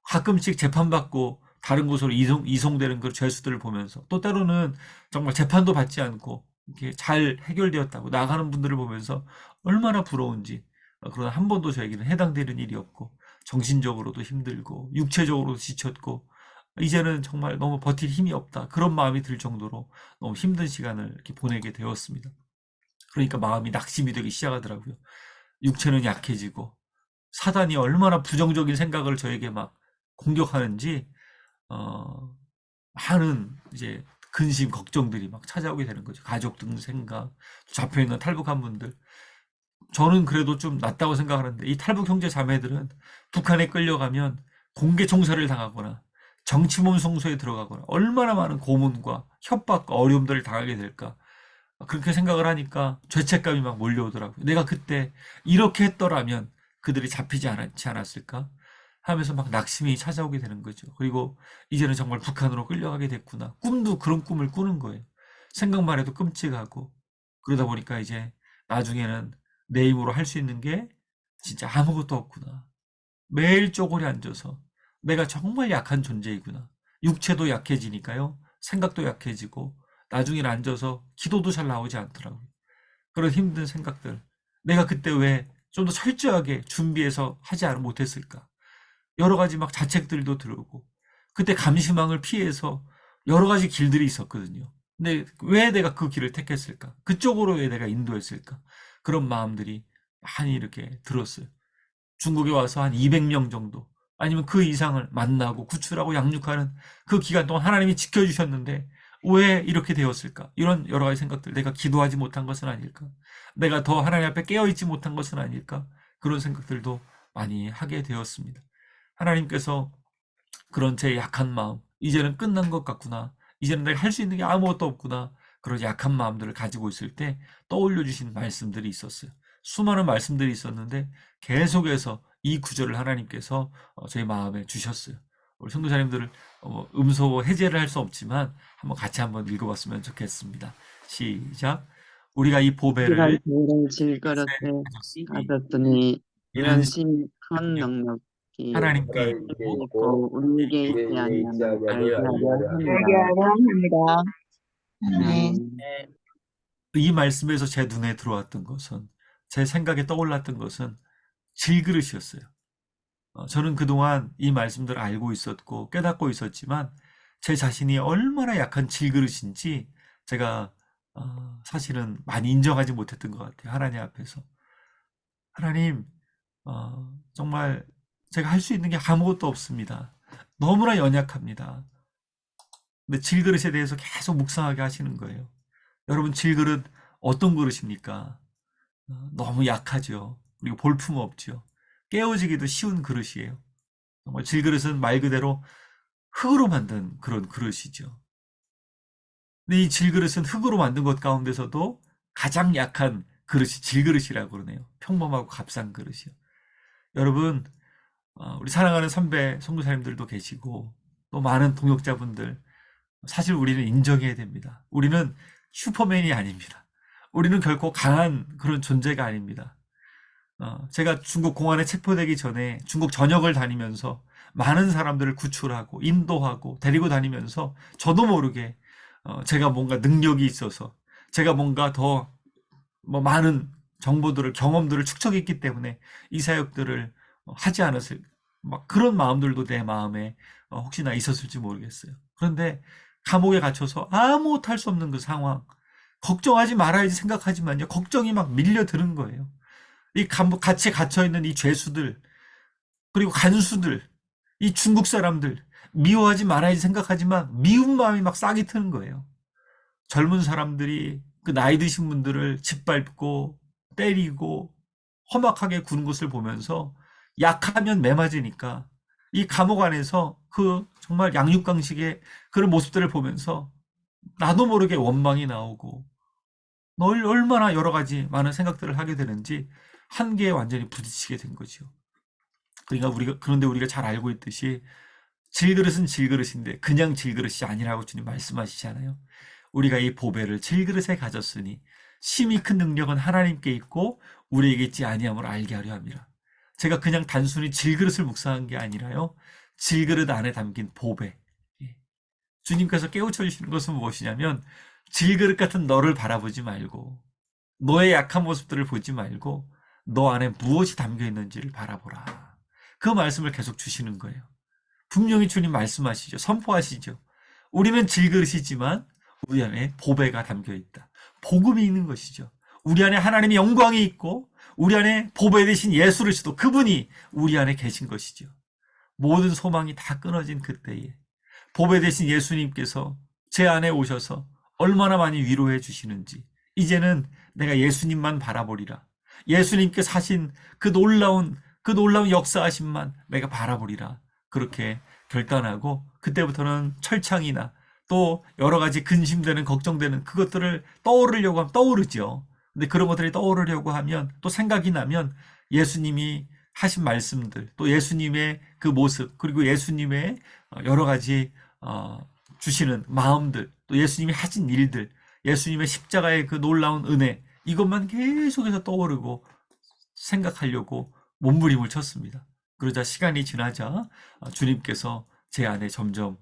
가끔씩 재판받고 다른 곳으로 이송되는 그 죄수들을 보면서 또 때로는 정말 재판도 받지 않고 이렇게 잘 해결되었다고 나가는 분들을 보면서 얼마나 부러운지 그러나 한 번도 저에게는 해당되는 일이 없고 정신적으로도 힘들고 육체적으로도 지쳤고 이제는 정말 너무 버틸 힘이 없다. 그런 마음이 들 정도로 너무 힘든 시간을 이렇게 보내게 되었습니다. 그러니까 마음이 낙심이 되기 시작하더라고요. 육체는 약해지고 사단이 얼마나 부정적인 생각을 저에게 막 공격하는지 많은 이제 근심 걱정들이 막 찾아오게 되는 거죠. 가족 등 생각, 잡혀 있는 탈북한 분들. 저는 그래도 좀 낫다고 생각하는데 이 탈북 형제 자매들은 북한에 끌려가면 공개 총살을 당하거나 정치몸송소에 들어가거나 얼마나 많은 고문과 협박과 어려움들을 당하게 될까. 그렇게 생각을 하니까 죄책감이 막 몰려오더라고요. 내가 그때 이렇게 했더라면 그들이 잡히지 않지 않았을까 하면서 막 낙심이 찾아오게 되는 거죠. 그리고 이제는 정말 북한으로 끌려가게 됐구나. 꿈도 그런 꿈을 꾸는 거예요. 생각만 해도 끔찍하고 그러다 보니까 이제 나중에는 내 힘으로 할 수 있는 게 진짜 아무것도 없구나. 매일 쪼그려 앉아서 내가 정말 약한 존재이구나. 육체도 약해지니까요. 생각도 약해지고 나중에는 앉아서 기도도 잘 나오지 않더라고요. 그런 힘든 생각들. 내가 그때 왜 좀 더 철저하게 준비해서 하지 못했을까? 여러 가지 막 자책들도 들고 그때 감시망을 피해서 여러 가지 길들이 있었거든요. 근데 왜 내가 그 길을 택했을까? 그쪽으로 왜 내가 인도했을까? 그런 마음들이 많이 이렇게 들었어요. 중국에 와서 한 200명 정도 아니면 그 이상을 만나고 구출하고 양육하는 그 기간 동안 하나님이 지켜주셨는데 왜 이렇게 되었을까? 이런 여러 가지 생각들. 내가 기도하지 못한 것은 아닐까? 내가 더 하나님 앞에 깨어있지 못한 것은 아닐까? 그런 생각들도 많이 하게 되었습니다. 하나님께서 그런 제 약한 마음, 이제는 끝난 것 같구나. 이제는 내가 할 수 있는 게 아무것도 없구나. 그런 약한 마음들을 가지고 있을 때 떠올려 주신 말씀들이 있었어요. 수많은 말씀들이 있었는데 계속해서 이 구절을 하나님께서 제 마음에 주셨어요. 우리 성도자님들을 음소 해제를 할 수 없지만 한번 같이 한번 읽어봤으면 좋겠습니다. 시작. 우리가 이 우리가 보배를 죄를 질그릇에 가졌으니 가졌으니 이는 이런 심한 능력이 하나님께 하나님께 있고 있고 우리에게 있지 아니하면 알게 하려 합니다. 합니다. 이 말씀에서 제 눈에 들어왔던 것은 제 생각에 떠올랐던 것은 질그릇이었어요. 저는 그동안 이 말씀들을 알고 있었고 깨닫고 있었지만 제 자신이 얼마나 약한 질그릇인지 제가 사실은 많이 인정하지 못했던 것 같아요. 하나님 앞에서. 하나님, 정말 제가 할 수 있는 게 아무것도 없습니다. 너무나 연약합니다. 근데 질그릇에 대해서 계속 묵상하게 하시는 거예요. 여러분, 질그릇 어떤 그릇입니까? 너무 약하죠. 그리고 볼품 없죠. 깨어지기도 쉬운 그릇이에요. 정말 질그릇은 말 그대로 흙으로 만든 그런 그릇이죠. 근데 이 질그릇은 흙으로 만든 것 가운데서도 가장 약한 그릇이 질그릇이라고 그러네요. 평범하고 값싼 그릇이요. 여러분, 우리 사랑하는 선배 선교사님들도 계시고 또 많은 동역자분들, 사실 우리는 인정해야 됩니다. 우리는 슈퍼맨이 아닙니다. 우리는 결코 강한 그런 존재가 아닙니다. 제가 중국 공안에 체포되기 전에 중국 전역을 다니면서 많은 사람들을 구출하고 인도하고 데리고 다니면서 저도 모르게 제가 뭔가 능력이 있어서 제가 뭔가 더 뭐 많은 정보들을 경험들을 축적했기 때문에 이 사역들을 하지 않았을 막 그런 마음들도 내 마음에 혹시나 있었을지 모르겠어요. 그런데 감옥에 갇혀서 아무것도 할 수 없는 그 상황, 걱정하지 말아야지 생각하지만요, 걱정이 막 밀려드는 거예요. 이 감옥 같이 갇혀 있는 이 죄수들, 그리고 간수들, 이 중국 사람들 미워하지 말아야지 생각하지만 미운 마음이 막 싹이 트는 거예요. 젊은 사람들이 그 나이 드신 분들을 짓밟고 때리고 험악하게 구는 것을 보면서 약하면 매맞으니까 이 감옥 안에서 그 정말 양육강식의 그런 모습들을 보면서 나도 모르게 원망이 나오고 널 얼마나 여러 가지 많은 생각들을 하게 되는지 한계에 완전히 부딪히게 된 거죠. 그런데 우리가 잘 알고 있듯이 질그릇은 질그릇인데 그냥 질그릇이 아니라고 주님 말씀하시잖아요. 우리가 이 보배를 질그릇에 가졌으니 심히 큰 능력은 하나님께 있고 우리에게 있지 아니함을 알게 하려 함이라. 제가 그냥 단순히 질그릇을 묵상한 게 아니라요, 질그릇 안에 담긴 보배. 예. 주님께서 깨우쳐 주시는 것은 무엇이냐면 질그릇 같은 너를 바라보지 말고 너의 약한 모습들을 보지 말고 너 안에 무엇이 담겨 있는지를 바라보라. 그 말씀을 계속 주시는 거예요. 분명히 주님 말씀하시죠. 선포하시죠. 우리는 질그릇이지만 우리 안에 보배가 담겨 있다. 복음이 있는 것이죠. 우리 안에 하나님의 영광이 있고 우리 안에 보배 되신 예수 그리스도, 그분이 우리 안에 계신 것이죠. 모든 소망이 다 끊어진 그때에 보배 되신 예수님께서 제 안에 오셔서 얼마나 많이 위로해 주시는지, 이제는 내가 예수님만 바라보리라. 예수님께서 하신 그 놀라운 역사하심만 내가 바라보리라. 그렇게 결단하고 그때부터는 철창이나 또 여러 가지 근심되는 걱정되는 그것들을 떠오르려고 하면 떠오르죠. 근데 그런 것들이 떠오르려고 하면 또 생각이 나면 예수님이 하신 말씀들, 또 예수님의 그 모습, 그리고 예수님의 여러 가지 주시는 마음들, 또 예수님이 하신 일들, 예수님의 십자가의 그 놀라운 은혜, 이것만 계속해서 떠오르고 생각하려고 몸부림을 쳤습니다. 그러자 시간이 지나자 주님께서 제 안에 점점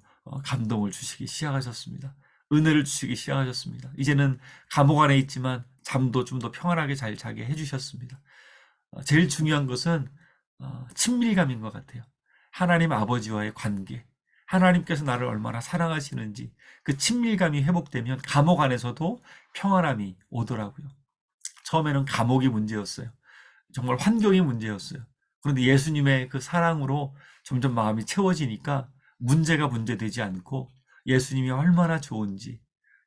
감동을 주시기 시작하셨습니다. 은혜를 주시기 시작하셨습니다. 이제는 감옥 안에 있지만 잠도 좀 더 평안하게 잘 자게 해주셨습니다. 제일 중요한 것은 친밀감인 것 같아요. 하나님 아버지와의 관계, 하나님께서 나를 얼마나 사랑하시는지 그 친밀감이 회복되면 감옥 안에서도 평안함이 오더라고요. 처음에는 감옥이 문제였어요. 정말 환경이 문제였어요. 그런데 예수님의 그 사랑으로 점점 마음이 채워지니까 문제가 문제되지 않고 예수님이 얼마나 좋은지,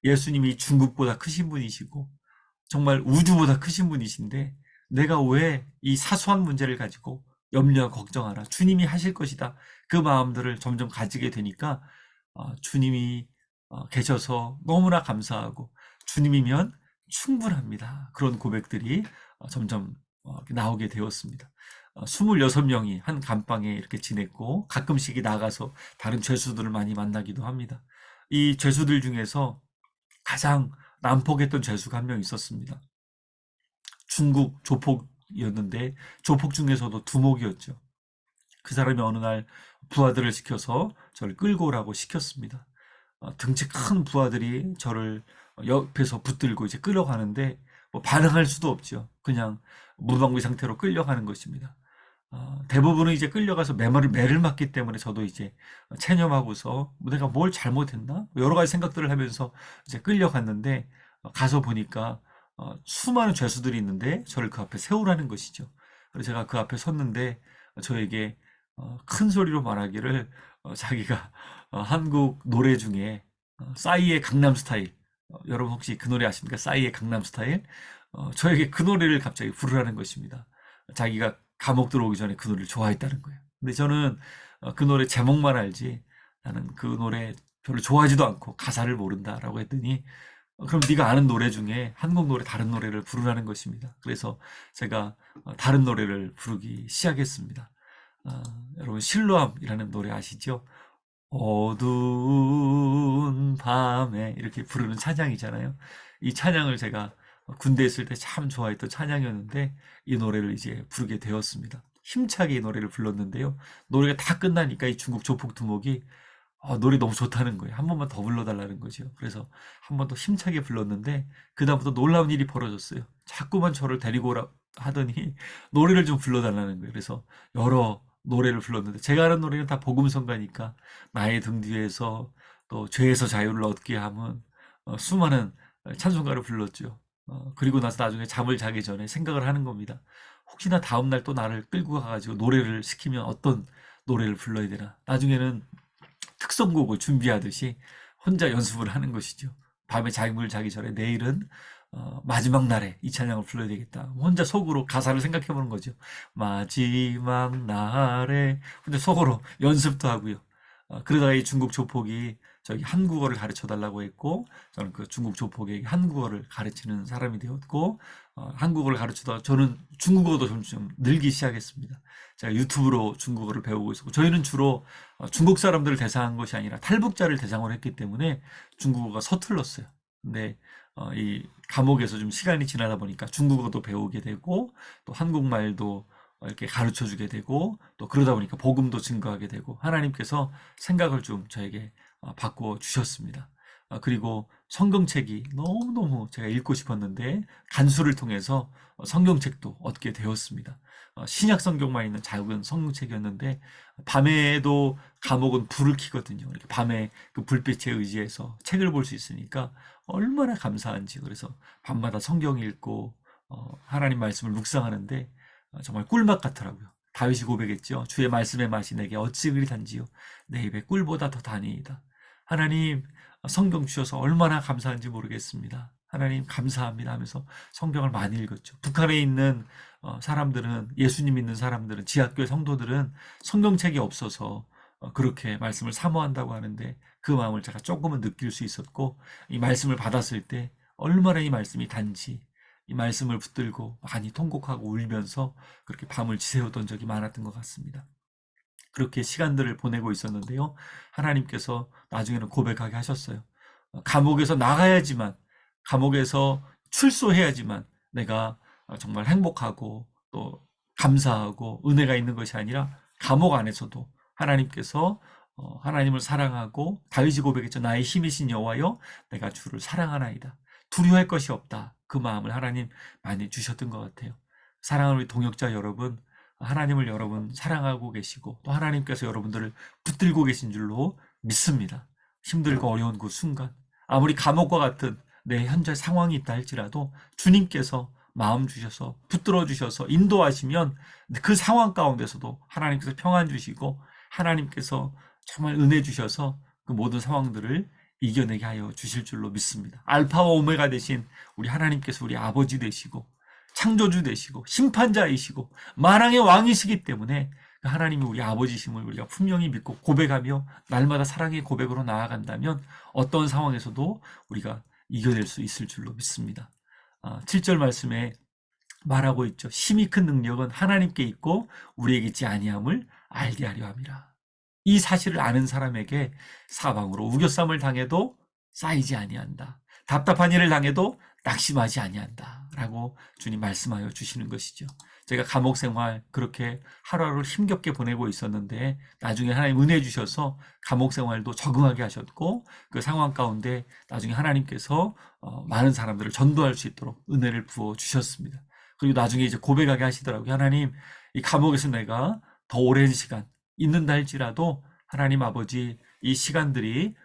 예수님이 중국보다 크신 분이시고 정말 우주보다 크신 분이신데 내가 왜 이 사소한 문제를 가지고 염려와 걱정하라. 주님이 하실 것이다. 그 마음들을 점점 가지게 되니까 주님이 계셔서 너무나 감사하고 주님이면 충분합니다. 그런 고백들이 점점 나오게 되었습니다. 26명이 한 감방에 이렇게 지냈고 가끔씩 나가서 다른 죄수들을 많이 만나기도 합니다. 이 죄수들 중에서 가장 난폭했던 죄수가 한 명 있었습니다. 중국 조폭이었는데 조폭 중에서도 두목이었죠. 그 사람이 어느 날 부하들을 시켜서 저를 끌고 오라고 시켰습니다. 등치 큰 부하들이 저를 옆에서 붙들고 이제 끌어가는데 뭐 반응할 수도 없죠. 그냥 무방비 상태로 끌려가는 것입니다. 대부분은 이제 끌려가서 매를 맞기 때문에 저도 이제 체념하고서 내가 뭘 잘못했나? 여러 가지 생각들을 하면서 이제 끌려갔는데 가서 보니까 수많은 죄수들이 있는데 저를 그 앞에 세우라는 것이죠. 그래서 제가 그 앞에 섰는데 저에게 큰 소리로 말하기를 자기가 한국 노래 중에 싸이의 강남스타일, 여러분 혹시 그 노래 아십니까? 싸이의 강남스타일. 저에게 그 노래를 갑자기 부르라는 것입니다. 자기가 감옥 들어오기 전에 그 노래를 좋아했다는 거예요. 근데 저는 그 노래 제목만 알지 나는 그 노래 별로 좋아하지도 않고 가사를 모른다라고 했더니 그럼 네가 아는 노래 중에 한국 노래 다른 노래를 부르라는 것입니다. 그래서 제가 다른 노래를 부르기 시작했습니다. 여러분 실로암이라는 노래 아시죠? 어두운 밤에 이렇게 부르는 찬양이잖아요. 이 찬양을 제가 군대에 있을 때 참 좋아했던 찬양이었는데 이 노래를 이제 부르게 되었습니다. 힘차게 이 노래를 불렀는데요. 노래가 다 끝나니까 이 중국 조폭 두목이 노래 너무 좋다는 거예요. 한 번만 더 불러달라는 거죠. 그래서 한 번 더 힘차게 불렀는데 그다음부터 놀라운 일이 벌어졌어요. 자꾸만 저를 데리고 오라 하더니 노래를 좀 불러달라는 거예요. 그래서 여러 노래를 불렀는데 제가 아는 노래는 다 복음성가니까 나의 등 뒤에서 또 죄에서 자유를 얻게 함은 수많은 찬송가를 불렀죠. 그리고 나서 나중에 잠을 자기 전에 생각을 하는 겁니다. 혹시나 다음날 또 나를 끌고 가가지고 노래를 시키면 어떤 노래를 불러야 되나. 나중에는 특선곡을 준비하듯이 혼자 연습을 하는 것이죠. 밤에 잠을 자기 전에 내일은 마지막 날에 이 찬양을 불러야 되겠다. 혼자 속으로 가사를 생각해 보는 거죠. 마지막 날에 혼자 속으로 연습도 하고요. 그러다가 이 중국 조폭이 저기 한국어를 가르쳐 달라고 했고 저는 그 중국 조폭에게 한국어를 가르치는 사람이 되었고 한국어를 가르치다가 저는 중국어도 좀 늘기 시작했습니다. 제가 유튜브로 중국어를 배우고 있었고 저희는 주로 중국 사람들을 대상한 것이 아니라 탈북자를 대상으로 했기 때문에 중국어가 서툴렀어요. 근데 이 감옥에서 좀 시간이 지나다 보니까 중국어도 배우게 되고 또 한국말도 이렇게 가르쳐 주게 되고 또 그러다 보니까 복음도 증거하게 되고 하나님께서 생각을 좀 저에게 바꿔 주셨습니다. 그리고 성경책이 너무너무 제가 읽고 싶었는데 간수를 통해서 성경책도 얻게 되었습니다. 신약 성경만 있는 작은 성경책이었는데 밤에도 감옥은 불을 켜거든요. 이렇게 밤에 그 불빛에 의지해서 책을 볼 수 있으니까 얼마나 감사한지. 그래서 밤마다 성경 읽고 하나님 말씀을 묵상하는데 정말 꿀맛 같더라고요. 다윗이 고백했죠. 주의 말씀의 맛이 내게 어찌 그리 단지요. 내 입에 꿀보다 더 다니이다. 하나님 성경 주셔서 얼마나 감사한지 모르겠습니다. 하나님 감사합니다 하면서 성경을 많이 읽었죠. 북한에 있는 사람들은 예수님 믿는 사람들은 지하교회 성도들은 성경책이 없어서 그렇게 말씀을 사모한다고 하는데 그 마음을 제가 조금은 느낄 수 있었고 이 말씀을 받았을 때 얼마나 이 말씀이 단지 이 말씀을 붙들고 많이 통곡하고 울면서 그렇게 밤을 지새우던 적이 많았던 것 같습니다. 그렇게 시간들을 보내고 있었는데요. 하나님께서 나중에는 고백하게 하셨어요. 감옥에서 나가야지만, 감옥에서 출소해야지만 내가 정말 행복하고 또 감사하고 은혜가 있는 것이 아니라 감옥 안에서도 하나님께서 하나님을 사랑하고 다윗이 고백했죠. 나의 힘이신 여호와여 내가 주를 사랑하나이다. 두려워할 것이 없다. 그 마음을 하나님 많이 주셨던 것 같아요. 사랑하는 우리 동역자 여러분, 하나님을 여러분 사랑하고 계시고 또 하나님께서 여러분들을 붙들고 계신 줄로 믿습니다. 힘들고 어려운 그 순간 아무리 감옥과 같은 내 현재 상황이 있다 할지라도 주님께서 마음 주셔서 붙들어 주셔서 인도하시면 그 상황 가운데서도 하나님께서 평안 주시고 하나님께서 정말 은혜 주셔서 그 모든 상황들을 이겨내게 하여 주실 줄로 믿습니다. 알파와 오메가 되신 우리 하나님께서 우리 아버지 되시고 창조주 되시고 심판자이시고 만왕의 왕이시기 때문에 하나님이 우리 아버지심을 우리가 분명히 믿고 고백하며 날마다 사랑의 고백으로 나아간다면 어떤 상황에서도 우리가 이겨낼 수 있을 줄로 믿습니다. 7절 말씀에 말하고 있죠. 힘이 큰 능력은 하나님께 있고 우리에게 있지 아니함을 알게 하려 함이라. 이 사실을 아는 사람에게 사방으로 우겨쌈을 당해도 쌓이지 아니한다. 답답한 일을 당해도 낙심하지 아니한다. 라고 주님 말씀하여 주시는 것이죠. 제가 감옥 생활 그렇게 하루하루 힘겹게 보내고 있었는데 나중에 하나님 은혜 주셔서 감옥 생활도 적응하게 하셨고 그 상황 가운데 나중에 하나님께서 많은 사람들을 전도할 수 있도록 은혜를 부어 주셨습니다. 그리고 나중에 이제 고백하게 하시더라고요. 하나님, 이 감옥에서 내가 더 오랜 시간 있는다 할지라도 하나님 아버지 이 시간들이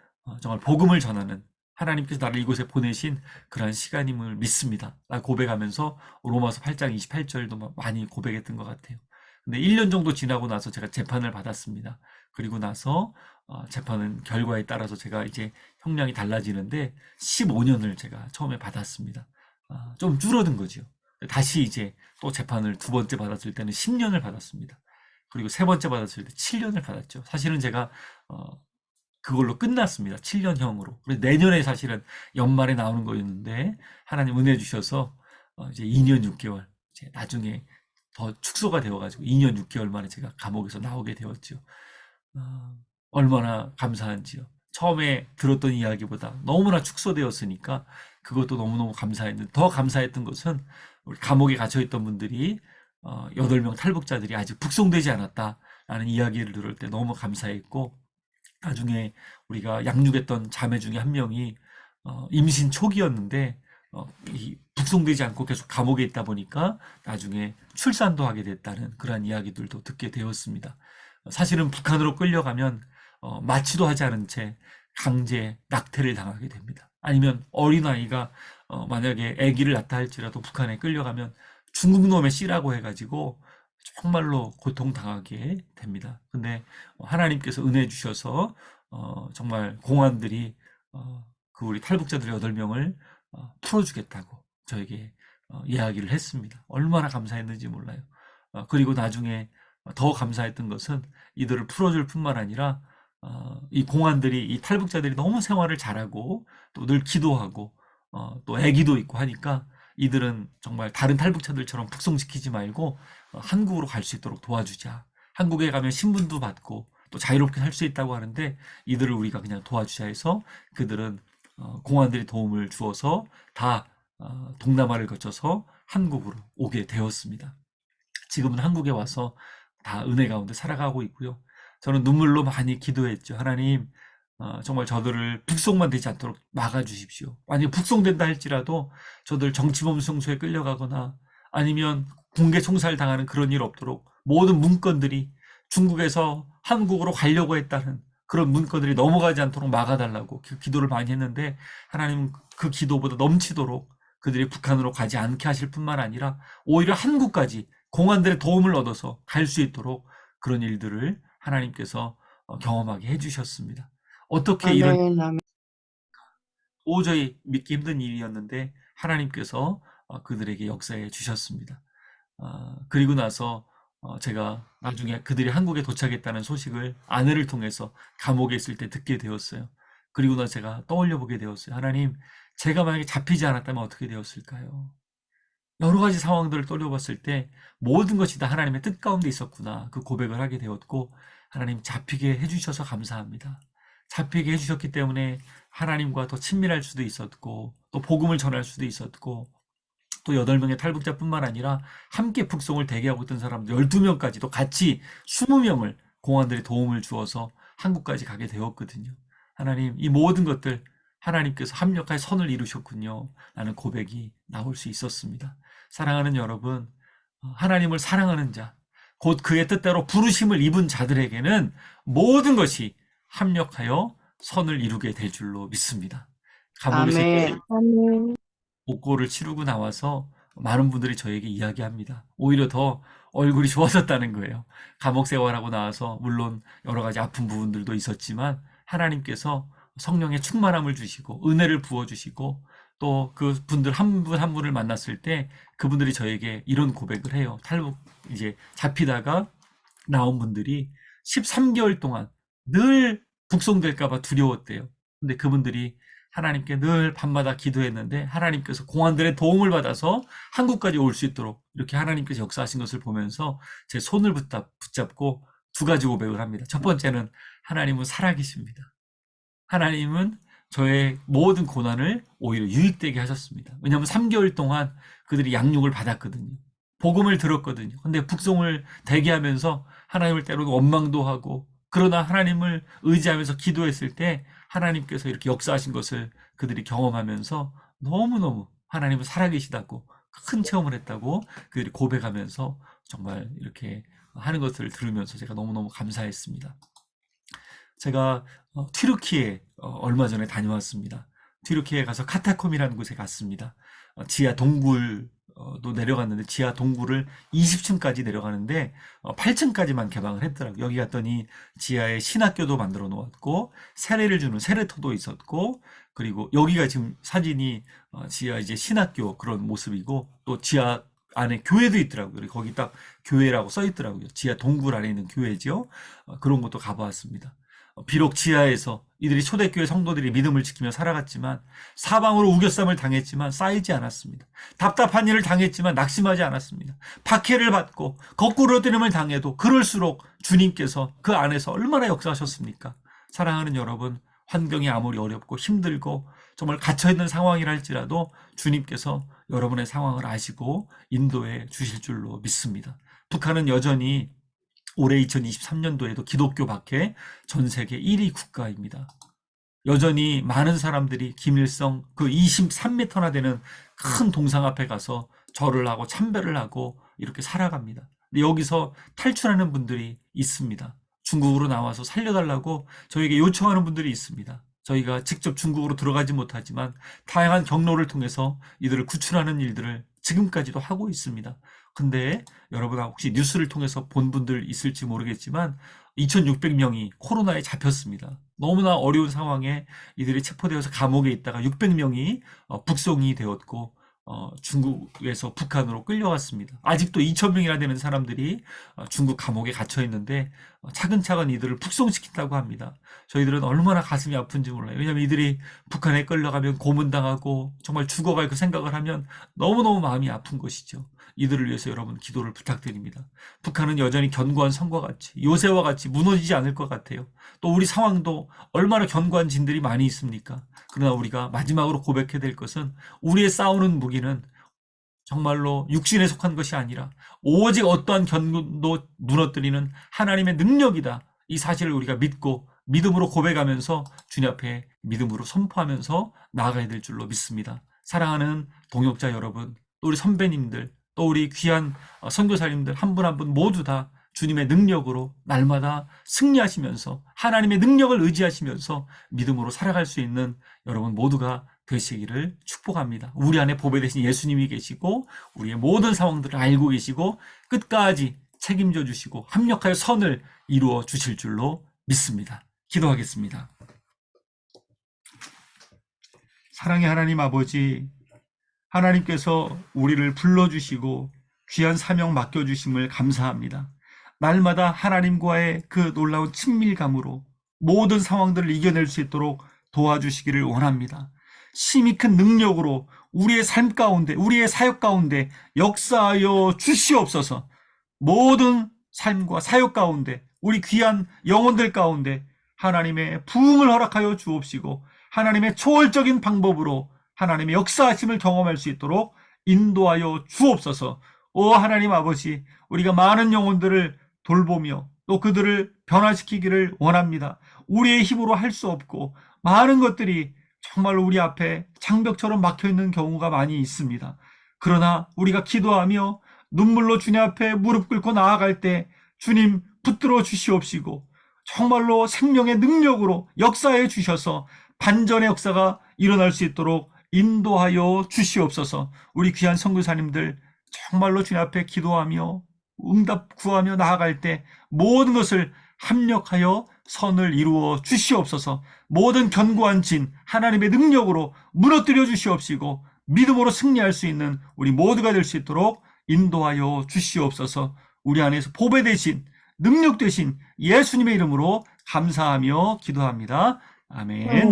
정말 복음을 전하는 하나님께서 나를 이곳에 보내신 그러한 시간임을 믿습니다. 나 고백하면서 로마서 8장 28절도 많이 고백했던 것 같아요. 근데 1년 정도 지나고 나서 제가 재판을 받았습니다. 그리고 나서 재판은 결과에 따라서 제가 이제 형량이 달라지는데 15년을 제가 처음에 받았습니다. 좀 줄어든 거죠. 다시 이제 또 재판을 두 번째 받았을 때는 10년을 받았습니다. 그리고 세 번째 받았을 때 7년을 받았죠. 사실은 제가 그걸로 끝났습니다. 7년형으로. 그래서 내년에 사실은 연말에 나오는 거였는데 하나님 은혜 주셔서 이제 2년 6개월 이제 나중에 더 축소가 되어가지고 2년 6개월 만에 제가 감옥에서 나오게 되었죠. 얼마나 감사한지요. 처음에 들었던 이야기보다 너무나 축소되었으니까 그것도 너무너무 감사했는데 더 감사했던 것은 우리 감옥에 갇혀있던 분들이 8명 탈북자들이 아직 북송되지 않았다라는 이야기를 들을 때 너무 감사했고 나중에 우리가 양육했던 자매 중에 한 명이 임신 초기였는데 북송되지 않고 계속 감옥에 있다 보니까 나중에 출산도 하게 됐다는 그러한 이야기들도 듣게 되었습니다. 사실은 북한으로 끌려가면 마취도 하지 않은 채 강제 낙태를 당하게 됩니다. 아니면 어린아이가 만약에 아기를 낳다 할지라도 북한에 끌려가면 중국 놈의 씨라고 해가지고 정말로 고통당하게 됩니다. 근데 하나님께서 은혜 주셔서 정말 공안들이 그 우리 탈북자들 8명을 풀어주겠다고 저에게 이야기를 했습니다. 얼마나 감사했는지 몰라요. 그리고 나중에 더 감사했던 것은 이들을 풀어줄 뿐만 아니라 이 공안들이 이 탈북자들이 너무 생활을 잘하고 또 늘 기도하고 또 애기도 있고 하니까 이들은 정말 다른 탈북자들처럼 북송시키지 말고 한국으로 갈 수 있도록 도와주자. 한국에 가면 신분도 받고 또 자유롭게 살 수 있다고 하는데 이들을 우리가 그냥 도와주자 해서 그들은 공안들이 도움을 주어서 다 동남아를 거쳐서 한국으로 오게 되었습니다. 지금은 한국에 와서 다 은혜 가운데 살아가고 있고요. 저는 눈물로 많이 기도했죠. 하나님, 정말 저들을 북송만 되지 않도록 막아주십시오. 만약 북송된다 할지라도 저들 정치범송소에 끌려가거나 아니면 군계 총살 당하는 그런 일 없도록 모든 문건들이 중국에서 한국으로 가려고 했다는 그런 문건들이 넘어가지 않도록 막아달라고 기도를 많이 했는데 하나님은 그 기도보다 넘치도록 그들이 북한으로 가지 않게 하실 뿐만 아니라 오히려 한국까지 공안들의 도움을 얻어서 갈 수 있도록 그런 일들을 하나님께서 경험하게 해주셨습니다. 어떻게 이런 아멘, 아멘. 도저히 믿기 힘든 일이었는데 하나님께서 그들에게 역사해 주셨습니다. 그리고 나서 제가 나중에 그들이 한국에 도착했다는 소식을 아내를 통해서 감옥에 있을 때 듣게 되었어요. 그리고 나서 제가 떠올려 보게 되었어요. 하나님, 제가 만약에 잡히지 않았다면 어떻게 되었을까요? 여러 가지 상황들을 떠올려봤을 때 모든 것이 다 하나님의 뜻 가운데 있었구나. 그 고백을 하게 되었고 하나님 잡히게 해주셔서 감사합니다. 잡히게 해주셨기 때문에 하나님과 더 친밀할 수도 있었고 또 복음을 전할 수도 있었고 또 8명의 탈북자뿐만 아니라 함께 북송을 대기하고 있던 사람들 12명까지도 같이 20명을 공안들이 도움을 주어서 한국까지 가게 되었거든요. 하나님, 이 모든 것들 하나님께서 합력하여 선을 이루셨군요. 라는 고백이 나올 수 있었습니다. 사랑하는 여러분, 하나님을 사랑하는 자, 곧 그의 뜻대로 부르심을 입은 자들에게는 모든 것이 합력하여 선을 이루게 될 줄로 믿습니다. 감옥에서 아멘. 아멘. 복고를 치르고 나와서 많은 분들이 저에게 이야기합니다. 오히려 더 얼굴이 좋아졌다는 거예요. 감옥 생활하고 나와서 물론 여러 가지 아픈 부분들도 있었지만 하나님께서 성령의 충만함을 주시고 은혜를 부어주시고 또 그 분들 한 분 한 분을 만났을 때 그분들이 저에게 이런 고백을 해요. 탈북 이제 잡히다가 나온 분들이 13개월 동안 늘 북송될까봐 두려웠대요. 근데 그분들이 하나님께 늘 밤마다 기도했는데 하나님께서 공안들의 도움을 받아서 한국까지 올 수 있도록 이렇게 하나님께서 역사하신 것을 보면서 제 손을 붙잡고 두 가지 고백을 합니다. 첫 번째는 하나님은 살아계십니다. 하나님은 저의 모든 고난을 오히려 유익되게 하셨습니다. 왜냐하면 3개월 동안 그들이 양육을 받았거든요. 복음을 들었거든요. 근데 북송을 대기하면서 하나님을 때로는 원망도 하고 그러나 하나님을 의지하면서 기도했을 때 하나님께서 이렇게 역사하신 것을 그들이 경험하면서 너무너무 하나님은 살아계시다고 큰 체험을 했다고 그들이 고백하면서 정말 이렇게 하는 것을 들으면서 제가 너무너무 감사했습니다. 제가 튀르키예 얼마 전에 다녀왔습니다. 튀르키예에 가서 카타콤이라는 곳에 갔습니다. 지하 동굴도 내려갔는데 지하 동굴을 20층까지 내려가는데 8층까지만 개방을 했더라고요. 여기 갔더니 지하에 신학교도 만들어 놓았고 세례를 주는 세례터도 있었고, 그리고 여기가 지금 사진이 지하 이제 신학교 그런 모습이고, 또 지하 안에 교회도 있더라고요. 거기 딱 교회라고 써 있더라고요. 지하 동굴 안에 있는 교회죠. 그런 것도 가보았습니다. 비록 지하에서 이들이 초대교회 성도들이 믿음을 지키며 살아갔지만, 사방으로 우겨쌈을 당했지만 쌓이지 않았습니다. 답답한 일을 당했지만 낙심하지 않았습니다. 박해를 받고 거꾸로 뜨림을 당해도 그럴수록 주님께서 그 안에서 얼마나 역사하셨습니까? 사랑하는 여러분, 환경이 아무리 어렵고 힘들고 정말 갇혀있는 상황이라 할지라도 주님께서 여러분의 상황을 아시고 인도해 주실 줄로 믿습니다. 북한은 여전히 올해 2023년도에도 기독교 박해 전 세계 1위 국가입니다. 여전히 많은 사람들이 김일성 그 23m나 되는 큰 동상 앞에 가서 절을 하고 참배를 하고 이렇게 살아갑니다. 근데 여기서 탈출하는 분들이 있습니다. 중국으로 나와서 살려달라고 저에게 요청하는 분들이 있습니다. 저희가 직접 중국으로 들어가지 못하지만 다양한 경로를 통해서 이들을 구출하는 일들을 지금까지도 하고 있습니다. 근데 여러분 혹시 뉴스를 통해서 본 분들 있을지 모르겠지만 2600명이 코로나에 잡혔습니다. 너무나 어려운 상황에 이들이 체포되어서 감옥에 있다가 600명이 북송이 되었고 중국에서 북한으로 끌려왔습니다. 아직도 2000명이나 되는 사람들이 중국 감옥에 갇혀 있는데 차근차근 이들을 북송시킨다고 합니다. 저희들은 얼마나 가슴이 아픈지 몰라요. 왜냐하면 이들이 북한에 끌려가면 고문당하고 정말 죽어갈 그 생각을 하면 너무너무 마음이 아픈 것이죠. 이들을 위해서 여러분 기도를 부탁드립니다. 북한은 여전히 견고한 성과 같이 요새와 같이 무너지지 않을 것 같아요. 또 우리 상황도 얼마나 견고한 진들이 많이 있습니까? 그러나 우리가 마지막으로 고백해야 될 것은 우리의 싸우는 무기는 정말로 육신에 속한 것이 아니라 오직 어떠한 견고도 무너뜨리는 하나님의 능력이다. 이 사실을 우리가 믿고 믿음으로 고백하면서 주님 앞에 믿음으로 선포하면서 나아가야 될 줄로 믿습니다. 사랑하는 동역자 여러분, 또 우리 선배님들, 또 우리 귀한 선교사님들 한 분 한 분 모두 다 주님의 능력으로 날마다 승리하시면서 하나님의 능력을 의지하시면서 믿음으로 살아갈 수 있는 여러분 모두가 되시기를 축복합니다. 우리 안에 보배 되신 예수님이 계시고 우리의 모든 상황들을 알고 계시고 끝까지 책임져 주시고 합력하여 선을 이루어 주실 줄로 믿습니다. 기도하겠습니다. 사랑의 하나님 아버지, 하나님께서 우리를 불러주시고 귀한 사명 맡겨주심을 감사합니다. 날마다 하나님과의 그 놀라운 친밀감으로 모든 상황들을 이겨낼 수 있도록 도와주시기를 원합니다. 심히 큰 능력으로 우리의 삶 가운데, 우리의 사역 가운데 역사하여 주시옵소서. 모든 삶과 사역 가운데, 우리 귀한 영혼들 가운데 하나님의 부흥을 허락하여 주옵시고 하나님의 초월적인 방법으로 하나님의 역사하심을 경험할 수 있도록 인도하여 주옵소서. 오 하나님 아버지, 우리가 많은 영혼들을 돌보며 또 그들을 변화시키기를 원합니다. 우리의 힘으로 할 수 없고 많은 것들이 정말 우리 앞에 장벽처럼 막혀있는 경우가 많이 있습니다. 그러나 우리가 기도하며 눈물로 주님 앞에 무릎 꿇고 나아갈 때 주님 붙들어 주시옵시고 정말로 생명의 능력으로 역사해 주셔서 반전의 역사가 일어날 수 있도록 인도하여 주시옵소서. 우리 귀한 선교사님들 정말로 주님 앞에 기도하며 응답 구하며 나아갈 때 모든 것을 합력하여 선을 이루어 주시옵소서. 모든 견고한 진 하나님의 능력으로 무너뜨려 주시옵시고 믿음으로 승리할 수 있는 우리 모두가 될 수 있도록 인도하여 주시옵소서. 우리 안에서 보배 되신 능력 되신 예수님의 이름으로 감사하며 기도합니다. 아멘.